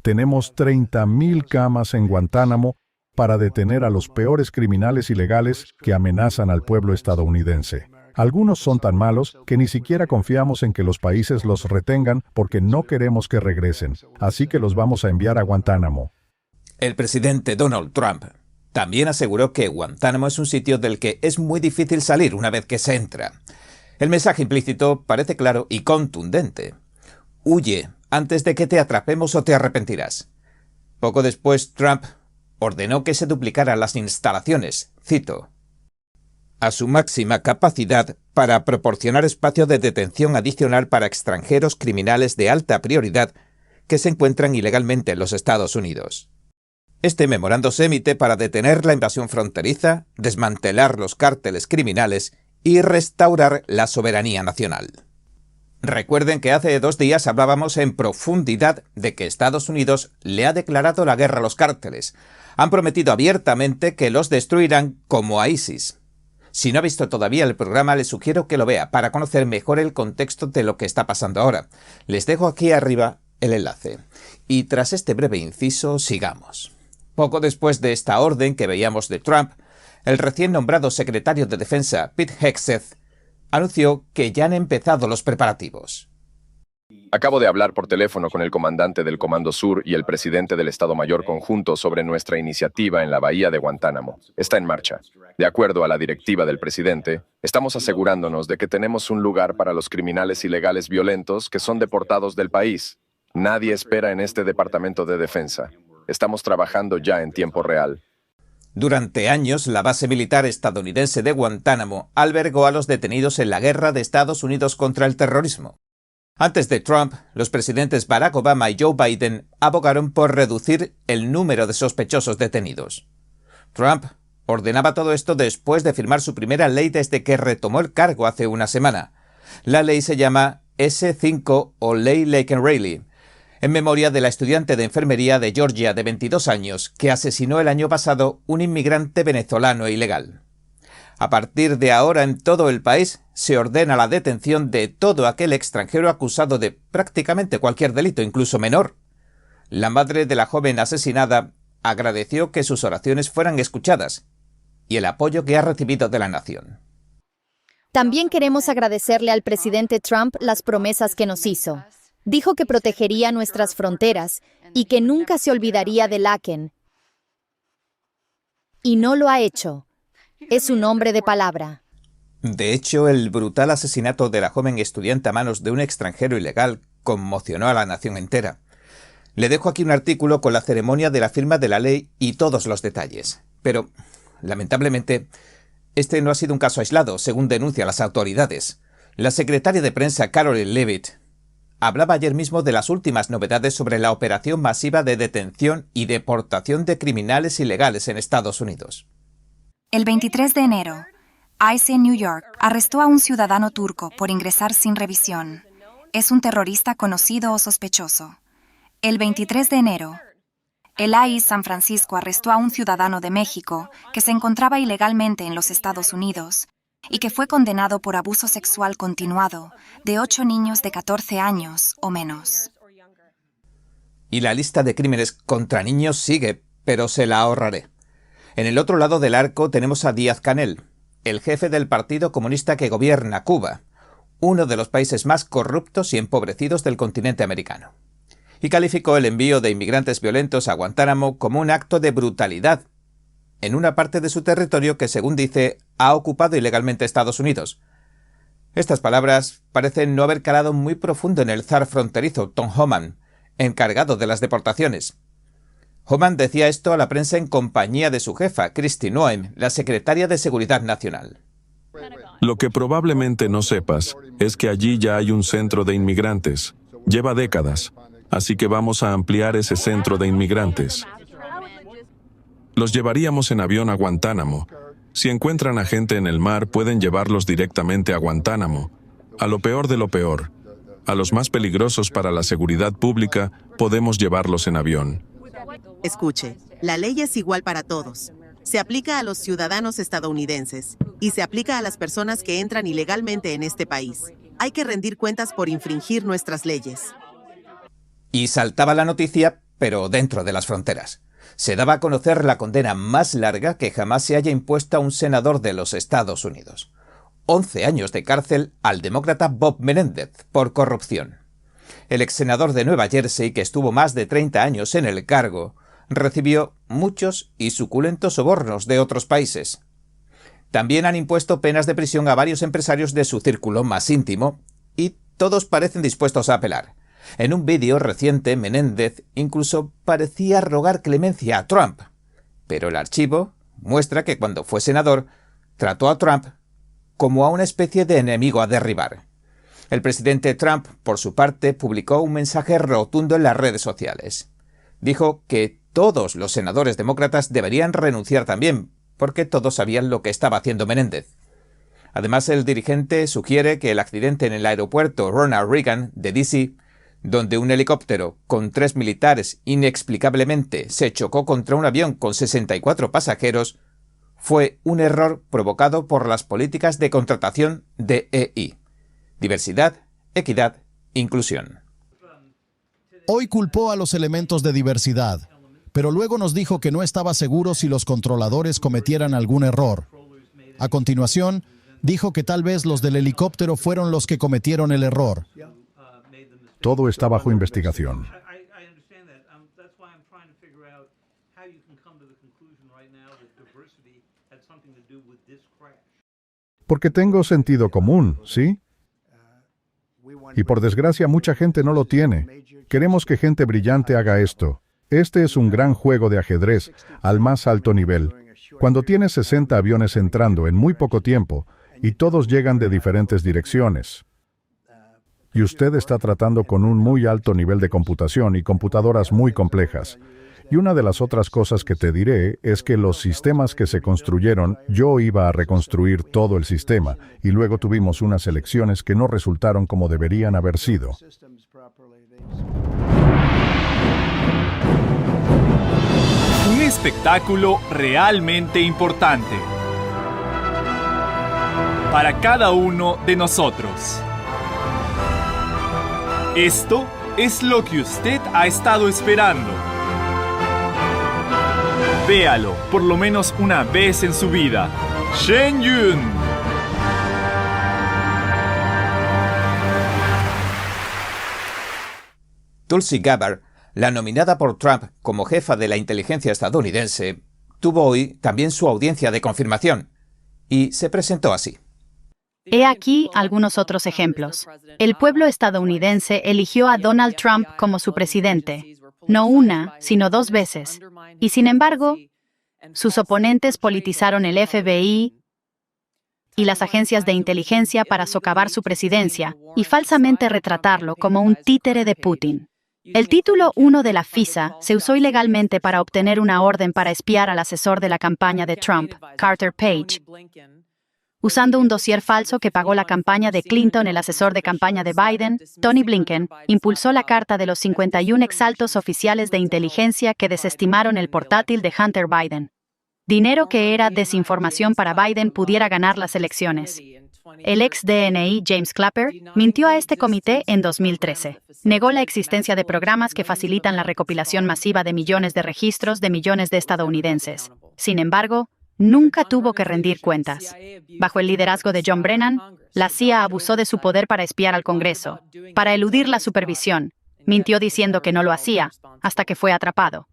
Tenemos 30,000 camas en Guantánamo para detener a los peores criminales ilegales que amenazan al pueblo estadounidense. Algunos son tan malos que ni siquiera confiamos en que los países los retengan porque no queremos que regresen. Así que los vamos a enviar a Guantánamo. El presidente Donald Trump también aseguró que Guantánamo es un sitio del que es muy difícil salir una vez que se entra. El mensaje implícito parece claro y contundente. Huye antes de que te atrapemos o te arrepentirás. Poco después, Trump ordenó que se duplicaran las instalaciones, cito, a su máxima capacidad para proporcionar espacio de detención adicional para extranjeros criminales de alta prioridad que se encuentran ilegalmente en los Estados Unidos. Este memorando se emite para detener la invasión fronteriza, desmantelar los cárteles criminales y restaurar la soberanía nacional. Recuerden que hace 2 días hablábamos en profundidad de que Estados Unidos le ha declarado la guerra a los cárteles. Han prometido abiertamente que los destruirán como a ISIS. Si no ha visto todavía el programa, le sugiero que lo vea para conocer mejor el contexto de lo que está pasando ahora. Les dejo aquí arriba el enlace. Y tras este breve inciso, sigamos. Poco después de esta orden que veíamos de Trump, el recién nombrado secretario de Defensa, Pete Hegseth, anunció que ya han empezado los preparativos. Acabo de hablar por teléfono con el comandante del Comando Sur y el presidente del Estado Mayor Conjunto sobre nuestra iniciativa en la bahía de Guantánamo. Está en marcha. De acuerdo a la directiva del presidente, estamos asegurándonos de que tenemos un lugar para los criminales ilegales violentos que son deportados del país. Nadie espera en este Departamento de Defensa. Estamos trabajando ya en tiempo real. Durante años, la base militar estadounidense de Guantánamo albergó a los detenidos en la guerra de Estados Unidos contra el terrorismo. Antes de Trump, los presidentes Barack Obama y Joe Biden abogaron por reducir el número de sospechosos detenidos. Trump ordenaba todo esto después de firmar su primera ley desde que retomó el cargo hace una semana. La ley se llama S5 o Ley Laken-Riley, en memoria de la estudiante de enfermería de Georgia de 22 años que asesinó el año pasado un inmigrante venezolano ilegal. A partir de ahora, en todo el país, se ordena la detención de todo aquel extranjero acusado de prácticamente cualquier delito, incluso menor. La madre de la joven asesinada agradeció que sus oraciones fueran escuchadas y el apoyo que ha recibido de la nación. También queremos agradecerle al presidente Trump las promesas que nos hizo. Dijo que protegería nuestras fronteras y que nunca se olvidaría de Laken. Y no lo ha hecho. Es un hombre de palabra. De hecho, el brutal asesinato de la joven estudiante a manos de un extranjero ilegal conmocionó a la nación entera. Le dejo aquí un artículo con la ceremonia de la firma de la ley y todos los detalles. Pero, lamentablemente, este no ha sido un caso aislado, según denuncian las autoridades. La secretaria de prensa Caroline Leavitt hablaba ayer mismo de las últimas novedades sobre la operación masiva de detención y deportación de criminales ilegales en Estados Unidos. El 23 de enero, ICE en New York arrestó a un ciudadano turco por ingresar sin revisión. Es un terrorista conocido o sospechoso. El 23 de enero, el ICE San Francisco arrestó a un ciudadano de México que se encontraba ilegalmente en los Estados Unidos y que fue condenado por abuso sexual continuado de 8 niños de 14 años o menos. Y la lista de crímenes contra niños sigue, pero se la ahorraré. En el otro lado del arco tenemos a Díaz-Canel, el jefe del Partido Comunista que gobierna Cuba, uno de los países más corruptos y empobrecidos del continente americano. Y calificó el envío de inmigrantes violentos a Guantánamo como un acto de brutalidad en una parte de su territorio que, según dice, ha ocupado ilegalmente Estados Unidos. Estas palabras parecen no haber calado muy profundo en el zar fronterizo Tom Homan, encargado de las deportaciones. Homan decía esto a la prensa en compañía de su jefa, Kristi Noem, la secretaria de Seguridad Nacional. Lo que probablemente no sepas es que allí ya hay un centro de inmigrantes. Lleva décadas, así que vamos a ampliar ese centro de inmigrantes. Los llevaríamos en avión a Guantánamo. Si encuentran a gente en el mar, pueden llevarlos directamente a Guantánamo. A lo peor de lo peor, A los más peligrosos para la seguridad pública, podemos llevarlos en avión. Escuche, la ley es igual para todos. Se aplica a los ciudadanos estadounidenses y se aplica a las personas que entran ilegalmente en este país. Hay que rendir cuentas por infringir nuestras leyes. Y saltaba la noticia, pero dentro de las fronteras. Se daba a conocer la condena más larga que jamás se haya impuesto a un senador de los Estados Unidos. 11 años de cárcel al demócrata Bob Menéndez por corrupción. El ex senador de Nueva Jersey, que estuvo más de 30 años en el cargo, recibió muchos y suculentos sobornos de otros países. También han impuesto penas de prisión a varios empresarios de su círculo más íntimo, y todos parecen dispuestos a apelar. En un vídeo reciente, Menéndez incluso parecía rogar clemencia a Trump, pero el archivo muestra que cuando fue senador, trató a Trump como a una especie de enemigo a derribar. El presidente Trump, por su parte, publicó un mensaje rotundo en las redes sociales. Dijo que todos los senadores demócratas deberían renunciar también, porque todos sabían lo que estaba haciendo Menéndez. Además, el dirigente sugiere que el accidente en el aeropuerto Ronald Reagan de D.C., donde un helicóptero con 3 militares inexplicablemente se chocó contra un avión con 64 pasajeros, fue un error provocado por las políticas de contratación DEI. Diversidad, equidad, inclusión. Hoy culpó a los elementos de diversidad, pero luego nos dijo que no estaba seguro si los controladores cometieran algún error. A continuación, dijo que tal vez los del helicóptero fueron los que cometieron el error. Todo está bajo investigación. Porque tengo sentido común, ¿sí? Y por desgracia mucha gente no lo tiene. Queremos que gente brillante haga esto. Este es un gran juego de ajedrez al más alto nivel. Cuando tienes 60 aviones entrando en muy poco tiempo y todos llegan de diferentes direcciones. Y usted está tratando con un muy alto nivel de computación y computadoras muy complejas. Y una de las otras cosas que te diré es que los sistemas que se construyeron, yo iba a reconstruir todo el sistema, y luego tuvimos unas elecciones que no resultaron como deberían haber sido. Un espectáculo realmente importante para cada uno de nosotros. Esto es lo que usted ha estado esperando. Véalo por lo menos una vez en su vida. Shen Yun. Tulsi Gabbard, la nominada por Trump como jefa de la inteligencia estadounidense, tuvo hoy también su audiencia de confirmación y se presentó así. He aquí algunos otros ejemplos. El pueblo estadounidense eligió a Donald Trump como su presidente, no una, sino 2 veces. Y sin embargo, sus oponentes politizaron el FBI y las agencias de inteligencia para socavar su presidencia y falsamente retratarlo como un títere de Putin. El título 1 de la FISA se usó ilegalmente para obtener una orden para espiar al asesor de la campaña de Trump, Carter Page, usando un dossier falso que pagó la campaña de Clinton. El asesor de campaña de Biden, Tony Blinken, impulsó la carta de los 51 exaltos oficiales de inteligencia que desestimaron el portátil de Hunter Biden. Dinero que era desinformación para Biden pudiera ganar las elecciones. El ex DNI James Clapper mintió a este comité en 2013. Negó la existencia de programas que facilitan la recopilación masiva de millones de registros de millones de estadounidenses. Sin embargo, nunca tuvo que rendir cuentas. Bajo el liderazgo de John Brennan, la CIA abusó de su poder para espiar al Congreso, para eludir la supervisión. Mintió diciendo que no lo hacía, hasta que fue atrapado.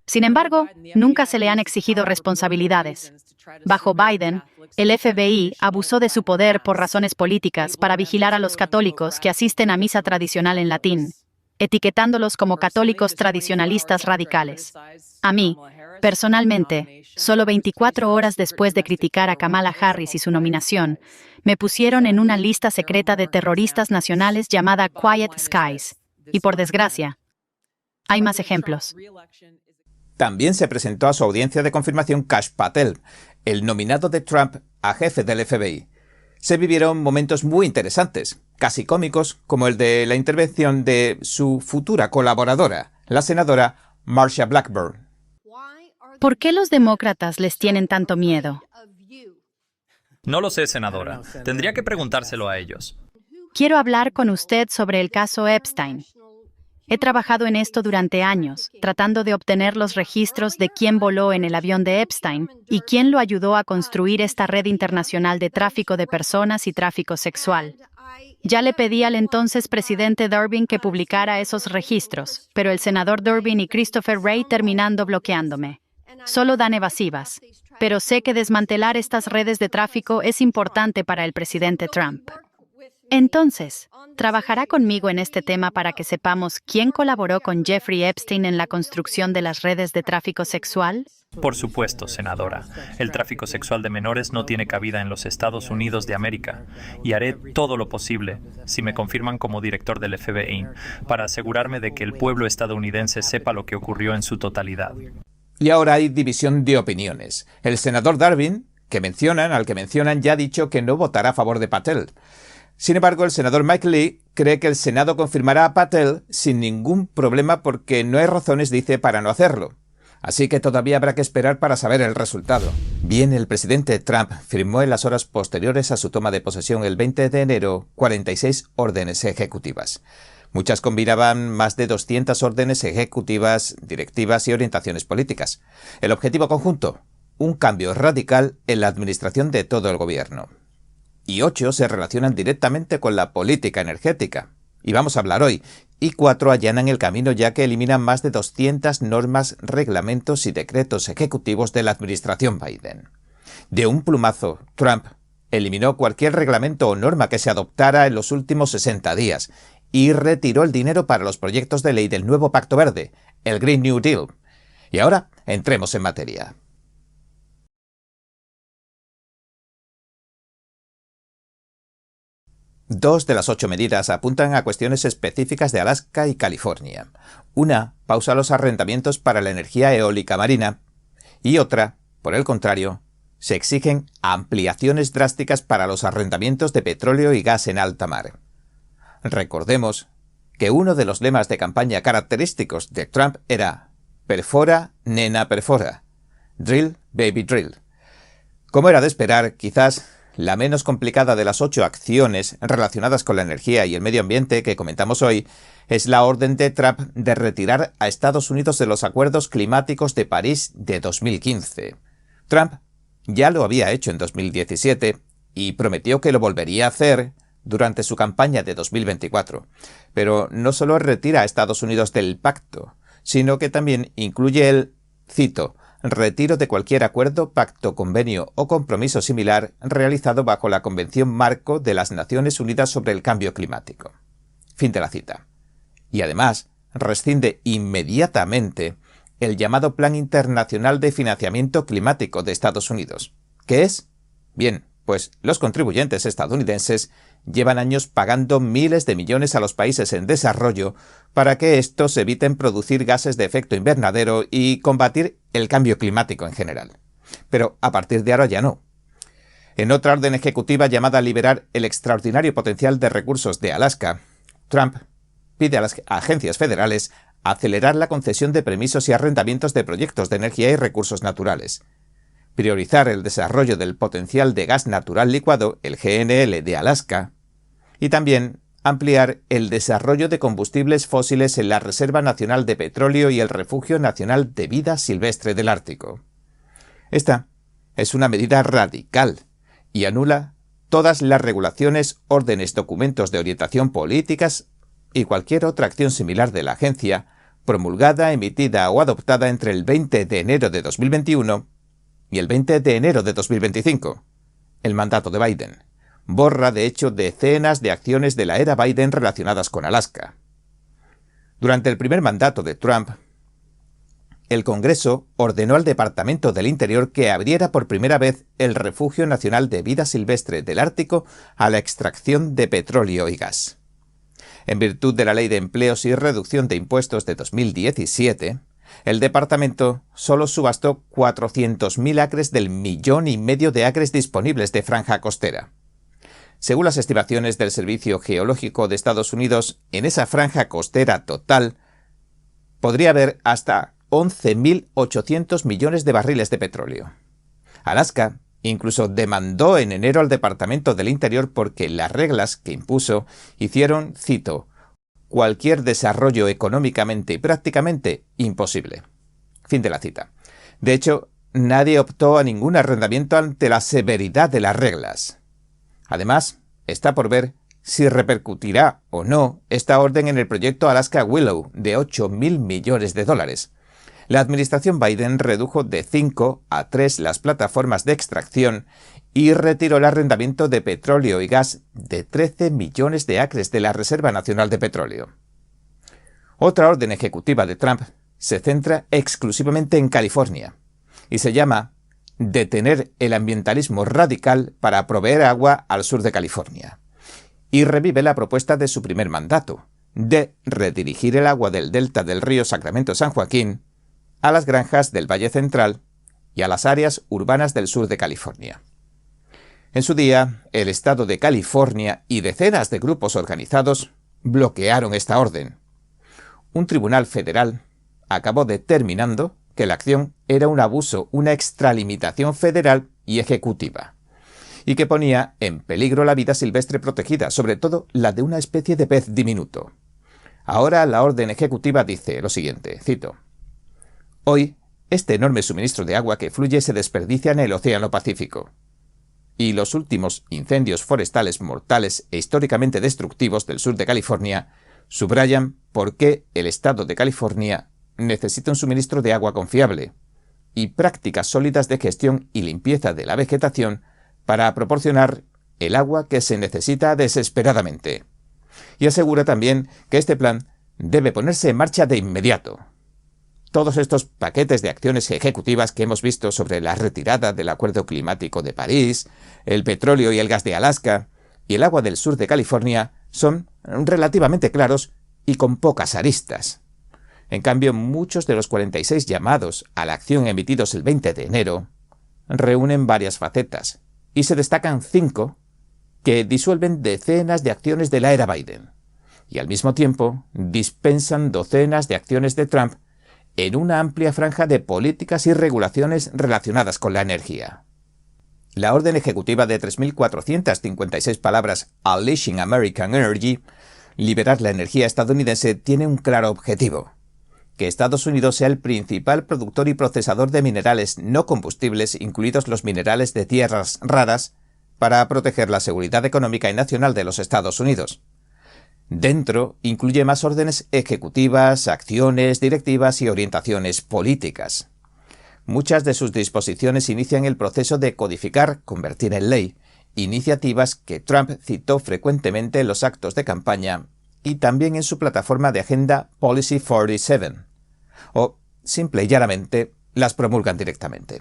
Sin embargo, nunca se le han exigido responsabilidades. Bajo Biden, el FBI abusó de su poder por razones políticas para vigilar a los católicos que asisten a misa tradicional en latín, etiquetándolos como católicos tradicionalistas radicales. A mí, personalmente, solo 24 horas después de criticar a Kamala Harris y su nominación, me pusieron en una lista secreta de terroristas nacionales llamada Quiet Skies. Y por desgracia, hay más ejemplos. También se presentó a su audiencia de confirmación Kash Patel, el nominado de Trump a jefe del FBI. se vivieron momentos muy interesantes, casi cómicos, como el de la intervención de su futura colaboradora, la senadora Marsha Blackburn. ¿Por qué los demócratas les tienen tanto miedo? No lo sé, senadora. Tendría que preguntárselo a ellos. Quiero hablar con usted sobre el caso Epstein. He trabajado en esto durante años, tratando de obtener los registros de quién voló en el avión de Epstein y quién lo ayudó a construir esta red internacional de tráfico de personas y tráfico sexual. Ya le pedí al entonces presidente Durbin que publicara esos registros, pero el senador Durbin y Christopher Wray terminando bloqueándome. Solo dan evasivas, pero sé que desmantelar estas redes de tráfico es importante para el presidente Trump. Entonces, ¿trabajará conmigo en este tema para que sepamos quién colaboró con Jeffrey Epstein en la construcción de las redes de tráfico sexual? Por supuesto, senadora. El tráfico sexual de menores no tiene cabida en los Estados Unidos de América. Y haré todo lo posible, si me confirman como director del FBI, para asegurarme de que el pueblo estadounidense sepa lo que ocurrió en su totalidad. Y ahora hay división de opiniones. El senador Durbin, al que mencionan, ya ha dicho que no votará a favor de Patel. Sin embargo, el senador Mike Lee cree que el Senado confirmará a Patel sin ningún problema porque no hay razones, dice, para no hacerlo. Así que todavía habrá que esperar para saber el resultado. Bien, el presidente Trump firmó en las horas posteriores a su toma de posesión el 20 de enero 46 órdenes ejecutivas. Muchas combinaban más de 200 órdenes ejecutivas, directivas y orientaciones políticas. El objetivo conjunto, un cambio radical en la administración de todo el gobierno. Y 8 se relacionan directamente con la política energética. Y vamos a hablar hoy. Y 4 allanan el camino ya que eliminan más de 200 normas, reglamentos y decretos ejecutivos de la administración Biden. De un plumazo, Trump eliminó cualquier reglamento o norma que se adoptara en los últimos 60 días y retiró el dinero para los proyectos de ley del nuevo Pacto Verde, el Green New Deal. Y ahora, entremos en materia. Dos de las 8 medidas apuntan a cuestiones específicas de Alaska y California. Una pausa los arrendamientos para la energía eólica marina y otra, por el contrario, se exigen ampliaciones drásticas para los arrendamientos de petróleo y gas en alta mar. Recordemos que uno de los lemas de campaña característicos de Trump era «Perfora, nena, perfora. Drill, baby, drill». Como era de esperar, quizás la menos complicada de las 8 acciones relacionadas con la energía y el medio ambiente que comentamos hoy es la orden de Trump de retirar a Estados Unidos de los acuerdos climáticos de París de 2015. Trump ya lo había hecho en 2017 y prometió que lo volvería a hacer durante su campaña de 2024. Pero no solo retira a Estados Unidos del pacto, sino que también incluye el, cito, retiro de cualquier acuerdo, pacto, convenio o compromiso similar realizado bajo la Convención Marco de las Naciones Unidas sobre el Cambio Climático. Fin de la cita. Y además, rescinde inmediatamente el llamado Plan Internacional de Financiamiento Climático de Estados Unidos. ¿Qué es? Bien, pues los contribuyentes estadounidenses llevan años pagando miles de millones a los países en desarrollo para que estos eviten producir gases de efecto invernadero y combatir el cambio climático en general. Pero a partir de ahora ya no. En otra orden ejecutiva llamada a liberar el extraordinario potencial de recursos de Alaska, Trump pide a las agencias federales acelerar la concesión de permisos y arrendamientos de proyectos de energía y recursos naturales, priorizar el desarrollo del potencial de gas natural licuado, el GNL de Alaska, y también ampliar el desarrollo de combustibles fósiles en la Reserva Nacional de Petróleo y el Refugio Nacional de Vida Silvestre del Ártico. Esta es una medida radical y anula todas las regulaciones, órdenes, documentos de orientación políticas y cualquier otra acción similar de la agencia, promulgada, emitida o adoptada entre el 20 de enero de 2021 y el 20 de enero de 2025, el mandato de Biden. Borra, de hecho, decenas de acciones de la era Biden relacionadas con Alaska. Durante el primer mandato de Trump, el Congreso ordenó al Departamento del Interior que abriera por primera vez el Refugio Nacional de Vida Silvestre del Ártico a la extracción de petróleo y gas. En virtud de la Ley de Empleos y Reducción de Impuestos de 2017, el departamento solo subastó 400.000 acres del 1,5 millones de acres disponibles de franja costera. Según las estimaciones del Servicio Geológico de Estados Unidos, en esa franja costera total podría haber hasta 11.800 millones de barriles de petróleo. Alaska incluso demandó en enero al Departamento del Interior porque las reglas que impuso hicieron, cito, cualquier desarrollo económicamente y prácticamente imposible. Fin de la cita. De hecho, nadie optó a ningún arrendamiento ante la severidad de las reglas. Además, está por ver si repercutirá o no esta orden en el proyecto Alaska Willow de 8.000 millones de dólares. La administración Biden redujo de 5 a 3 las plataformas de extracción y retiró el arrendamiento de petróleo y gas de 13 millones de acres de la Reserva Nacional de Petróleo. Otra orden ejecutiva de Trump se centra exclusivamente en California y se llama detener el ambientalismo radical para proveer agua al sur de California. Y revive la propuesta de su primer mandato, de redirigir el agua del delta del río Sacramento-San Joaquín a las granjas del Valle Central y a las áreas urbanas del sur de California. En su día, el estado de California y decenas de grupos organizados bloquearon esta orden. Un tribunal federal acabó determinando que la acción era un abuso, una extralimitación federal y ejecutiva, y que ponía en peligro la vida silvestre protegida, sobre todo la de una especie de pez diminuto. Ahora la orden ejecutiva dice lo siguiente, cito: hoy, este enorme suministro de agua que fluye se desperdicia en el Océano Pacífico. Y los últimos incendios forestales mortales e históricamente destructivos del sur de California subrayan por qué el estado de California necesita un suministro de agua confiable y prácticas sólidas de gestión y limpieza de la vegetación para proporcionar el agua que se necesita desesperadamente. Y asegura también que este plan debe ponerse en marcha de inmediato. Todos estos paquetes de acciones ejecutivas que hemos visto sobre la retirada del Acuerdo Climático de París, el petróleo y el gas de Alaska y el agua del sur de California son relativamente claros y con pocas aristas. En cambio, muchos de los 46 llamados a la acción emitidos el 20 de enero reúnen varias facetas y se destacan 5 que disuelven decenas de acciones de la era Biden y al mismo tiempo dispensan docenas de acciones de Trump en una amplia franja de políticas y regulaciones relacionadas con la energía. La orden ejecutiva de 3.456 palabras Unleashing American Energy, liberar la energía estadounidense, tiene un claro objetivo: que Estados Unidos sea el principal productor y procesador de minerales no combustibles, incluidos los minerales de tierras raras, para proteger la seguridad económica y nacional de los Estados Unidos. Dentro incluye más órdenes ejecutivas, acciones, directivas y orientaciones políticas. Muchas de sus disposiciones inician el proceso de codificar, convertir en ley, iniciativas que Trump citó frecuentemente en los actos de campaña y también en su plataforma de agenda Policy 47. O, simple y llanamente, las promulgan directamente.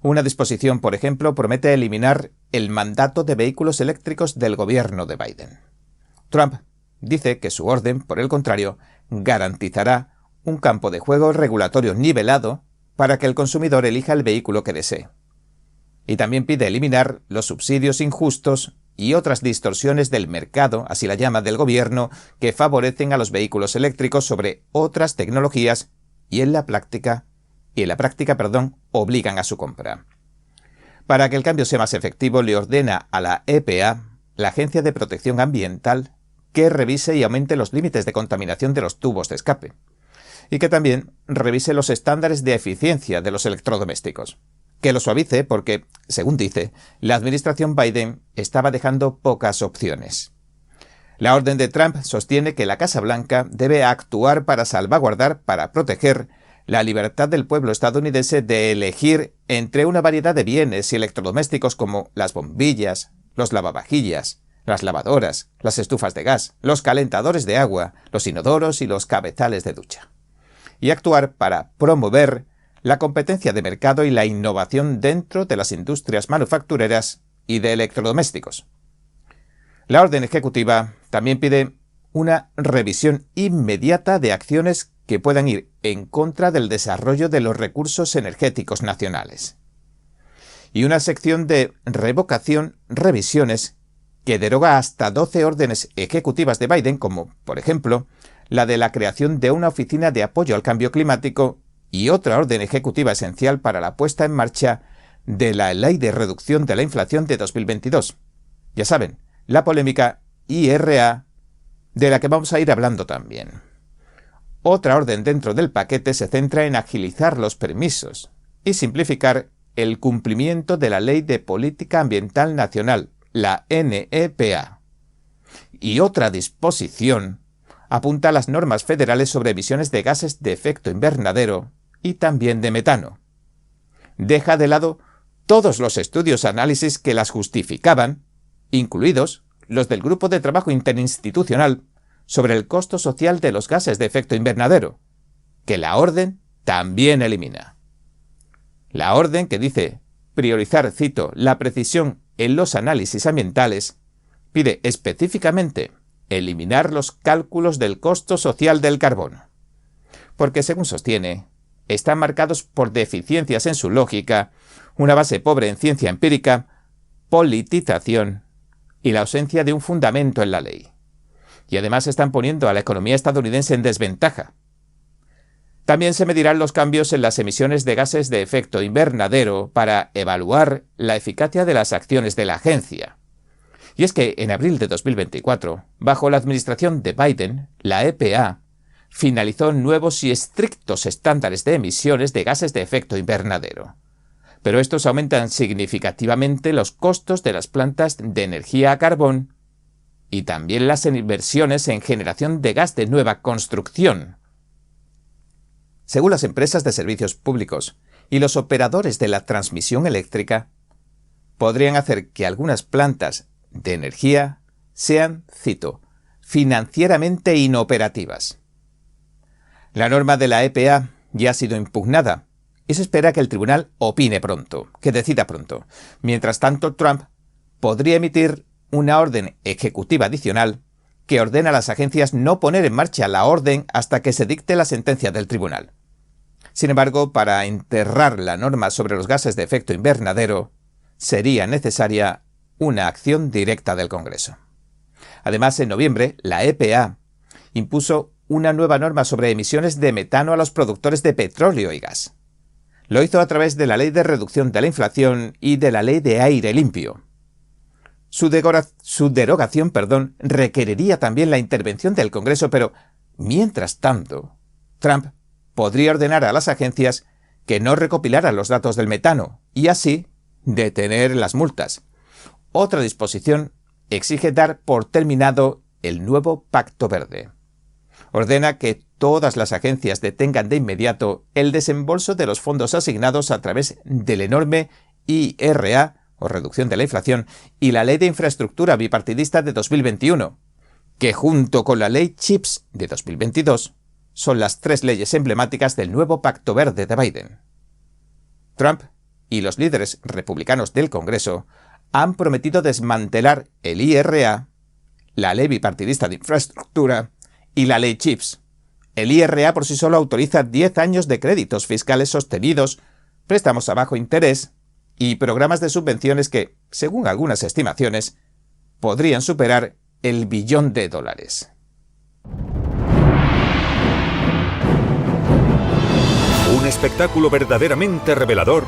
Una disposición, por ejemplo, promete eliminar el mandato de vehículos eléctricos del gobierno de Biden. Trump dice que su orden, por el contrario, garantizará un campo de juego regulatorio nivelado para que el consumidor elija el vehículo que desee. Y también pide eliminar los subsidios injustos y otras distorsiones del mercado, así la llama, del gobierno, que favorecen a los vehículos eléctricos sobre otras tecnologías y en la práctica, obligan a su compra. Para que el cambio sea más efectivo, le ordena a la EPA, la Agencia de Protección Ambiental, que revise y aumente los límites de contaminación de los tubos de escape, y que también revise los estándares de eficiencia de los electrodomésticos, que lo suavice porque, según dice, la administración Biden estaba dejando pocas opciones. La orden de Trump sostiene que la Casa Blanca debe actuar para salvaguardar, para proteger la libertad del pueblo estadounidense de elegir entre una variedad de bienes y electrodomésticos como las bombillas, los lavavajillas, las lavadoras, las estufas de gas, los calentadores de agua, los inodoros y los cabezales de ducha. Y actuar para promover la competencia de mercado y la innovación dentro de las industrias manufactureras y de electrodomésticos. La orden ejecutiva también pide una revisión inmediata de acciones que puedan ir en contra del desarrollo de los recursos energéticos nacionales. Y una sección de revocación, revisiones que deroga hasta 12 órdenes ejecutivas de Biden, como, por ejemplo, la de la creación de una oficina de apoyo al cambio climático y otra orden ejecutiva esencial para la puesta en marcha de la Ley de Reducción de la Inflación de 2022. Ya saben, la polémica IRA, de la que vamos a ir hablando también. Otra orden dentro del paquete se centra en agilizar los permisos y simplificar el cumplimiento de la Ley de Política Ambiental Nacional, la NEPA. Y otra disposición apunta a las normas federales sobre emisiones de gases de efecto invernadero y también de metano. Deja de lado todos los estudios análisis que las justificaban, incluidos los del Grupo de Trabajo Interinstitucional sobre el costo social de los gases de efecto invernadero, que la orden también elimina. La orden, que dice priorizar, cito, la precisión en los análisis ambientales, pide específicamente eliminar los cálculos del costo social del carbono, porque, según sostiene, están marcados por deficiencias en su lógica, una base pobre en ciencia empírica, politización y la ausencia de un fundamento en la ley. Y además están poniendo a la economía estadounidense en desventaja. También se medirán los cambios en las emisiones de gases de efecto invernadero para evaluar la eficacia de las acciones de la agencia. Y es que en abril de 2024, bajo la administración de Biden, la EPA finalizó nuevos y estrictos estándares de emisiones de gases de efecto invernadero. Pero estos aumentan significativamente los costos de las plantas de energía a carbón y también las inversiones en generación de gas de nueva construcción. Según las empresas de servicios públicos y los operadores de la transmisión eléctrica, podrían hacer que algunas plantas de energía sean, cito, financieramente inoperativas. La norma de la EPA ya ha sido impugnada y se espera que el tribunal opine pronto, que decida pronto. Mientras tanto, Trump podría emitir una orden ejecutiva adicional que ordena a las agencias no poner en marcha la orden hasta que se dicte la sentencia del tribunal. Sin embargo, para enterrar la norma sobre los gases de efecto invernadero, sería necesaria una acción directa del Congreso. Además, en noviembre, la EPA impuso una nueva norma sobre emisiones de metano a los productores de petróleo y gas. Lo hizo a través de la Ley de Reducción de la Inflación y de la Ley de Aire Limpio. Su derogación, requeriría también la intervención del Congreso, pero, mientras tanto, Trump podría ordenar a las agencias que no recopilaran los datos del metano y así detener las multas. Otra disposición exige dar por terminado el nuevo Pacto Verde. Ordena que todas las agencias detengan de inmediato el desembolso de los fondos asignados a través del enorme IRA, o reducción de la inflación, y la Ley de Infraestructura Bipartidista de 2021, que junto con la Ley CHIPS de 2022 son las tres leyes emblemáticas del nuevo Pacto Verde de Biden. Trump y los líderes republicanos del Congreso han prometido desmantelar el IRA, la Ley Bipartidista de Infraestructura y la Ley CHIPS. El IRA por sí solo autoriza 10 años de créditos fiscales sostenidos, préstamos a bajo interés y programas de subvenciones que, según algunas estimaciones, podrían superar el $1 billón. Un espectáculo verdaderamente revelador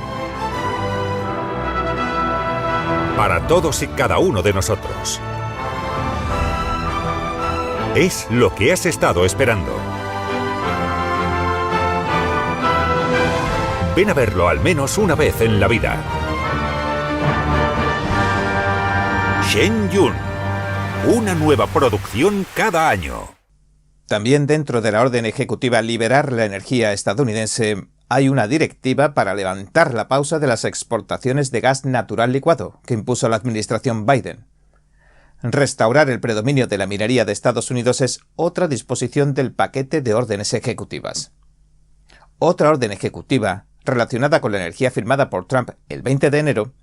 para todos y cada uno de nosotros. Es lo que has estado esperando. Ven a verlo al menos una vez en la vida. Shen Yun, una nueva producción cada año. También dentro de la orden ejecutiva Liberar la Energía estadounidense hay una directiva para levantar la pausa de las exportaciones de gas natural licuado que impuso la administración Biden. Restaurar el predominio de la minería de Estados Unidos es otra disposición del paquete de órdenes ejecutivas. Otra orden ejecutiva relacionada con la energía firmada por Trump el 20 de enero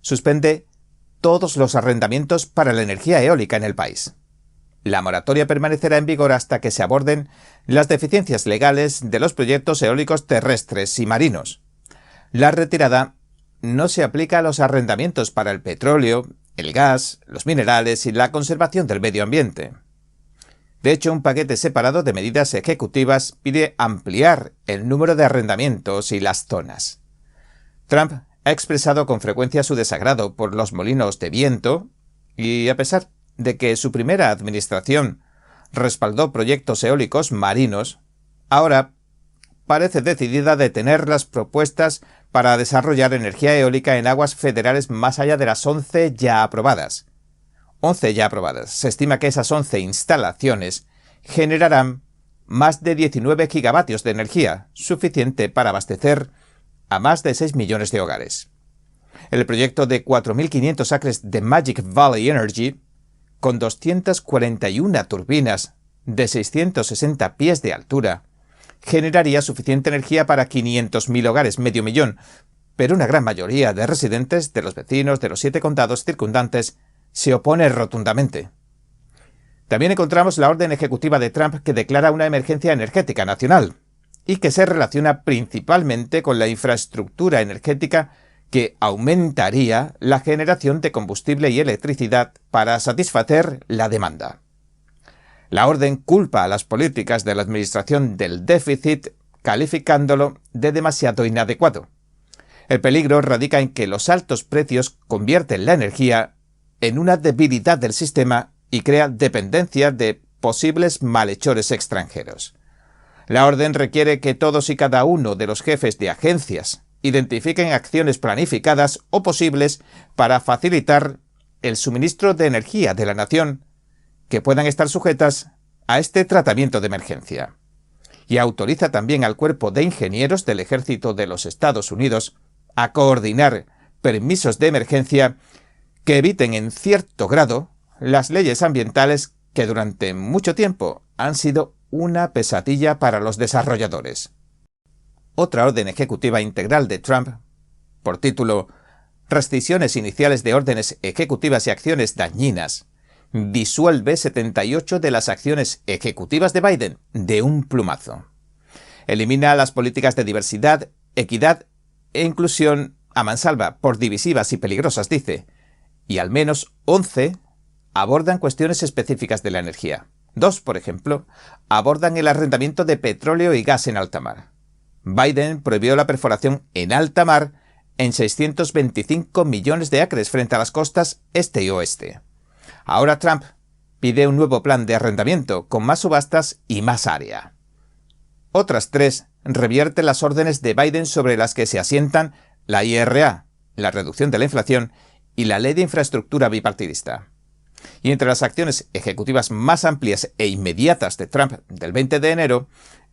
suspende todos los arrendamientos para la energía eólica en el país. La moratoria permanecerá en vigor hasta que se aborden las deficiencias legales de los proyectos eólicos terrestres y marinos. La retirada no se aplica a los arrendamientos para el petróleo el gas, los minerales y la conservación del medio ambiente. De hecho, un paquete separado de medidas ejecutivas pide ampliar el número de arrendamientos y las zonas. Trump ha expresado con frecuencia su desagrado por los molinos de viento y, a pesar de que su primera administración respaldó proyectos eólicos marinos, ahora parece decidida a detener las propuestas para desarrollar energía eólica en aguas federales más allá de las 11 ya aprobadas. 11 ya aprobadas. Se estima que esas 11 instalaciones generarán más de 19 gigavatios de energía, suficiente para abastecer a más de 6 millones de hogares. El proyecto de 4.500 acres de Magic Valley Energy, con 241 turbinas de 660 pies de altura, generaría suficiente energía para 500.000 hogares, medio millón, pero una gran mayoría de residentes de los vecinos de los 7 condados circundantes se opone rotundamente. También encontramos la orden ejecutiva de Trump que declara una emergencia energética nacional y que se relaciona principalmente con la infraestructura energética que aumentaría la generación de combustible y electricidad para satisfacer la demanda. La orden culpa a las políticas de la administración del déficit, calificándolo de demasiado inadecuado. El peligro radica en que los altos precios convierten la energía en una debilidad del sistema y crea dependencia de posibles malhechores extranjeros. La orden requiere que todos y cada uno de los jefes de agencias identifiquen acciones planificadas o posibles para facilitar el suministro de energía de la nación que puedan estar sujetas a este tratamiento de emergencia. Y autoriza también al Cuerpo de Ingenieros del Ejército de los Estados Unidos a coordinar permisos de emergencia que eviten en cierto grado las leyes ambientales que durante mucho tiempo han sido una pesadilla para los desarrolladores. Otra orden ejecutiva integral de Trump, por título Restricciones iniciales de órdenes ejecutivas y acciones dañinas, disuelve 78 de las acciones ejecutivas de Biden de un plumazo. Elimina las políticas de diversidad, equidad e inclusión a mansalva por divisivas y peligrosas, dice, y al menos 11 abordan cuestiones específicas de la energía. 2, por ejemplo, abordan el arrendamiento de petróleo y gas en alta mar. Biden prohibió la perforación en alta mar en 625 millones de acres frente a las costas este y oeste. Ahora Trump pide un nuevo plan de arrendamiento con más subastas y más área. Otras 3 revierten las órdenes de Biden sobre las que se asientan la IRA, la reducción de la inflación y la ley de infraestructura bipartidista. Y entre las acciones ejecutivas más amplias e inmediatas de Trump del 20 de enero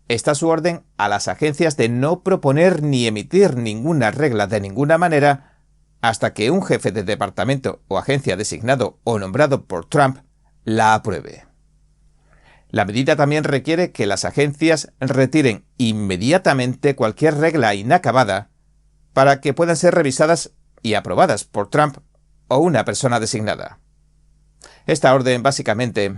está su orden a las agencias de no proponer ni emitir ninguna regla de ninguna manera hasta que un jefe de departamento o agencia designado o nombrado por Trump la apruebe. La medida también requiere que las agencias retiren inmediatamente cualquier regla inacabada para que puedan ser revisadas y aprobadas por Trump o una persona designada. Esta orden básicamente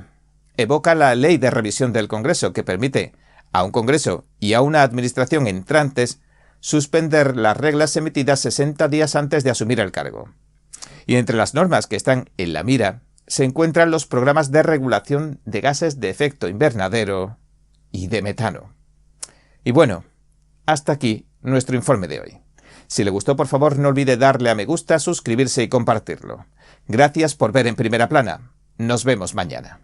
evoca la ley de revisión del Congreso que permite a un Congreso y a una administración entrantes suspender las reglas emitidas 60 días antes de asumir el cargo. Y entre las normas que están en la mira se encuentran los programas de regulación de gases de efecto invernadero y de metano. Y bueno, hasta aquí nuestro informe de hoy. Si le gustó, por favor, no olvide darle a me gusta, suscribirse y compartirlo. Gracias por ver En Primera Plana. Nos vemos mañana.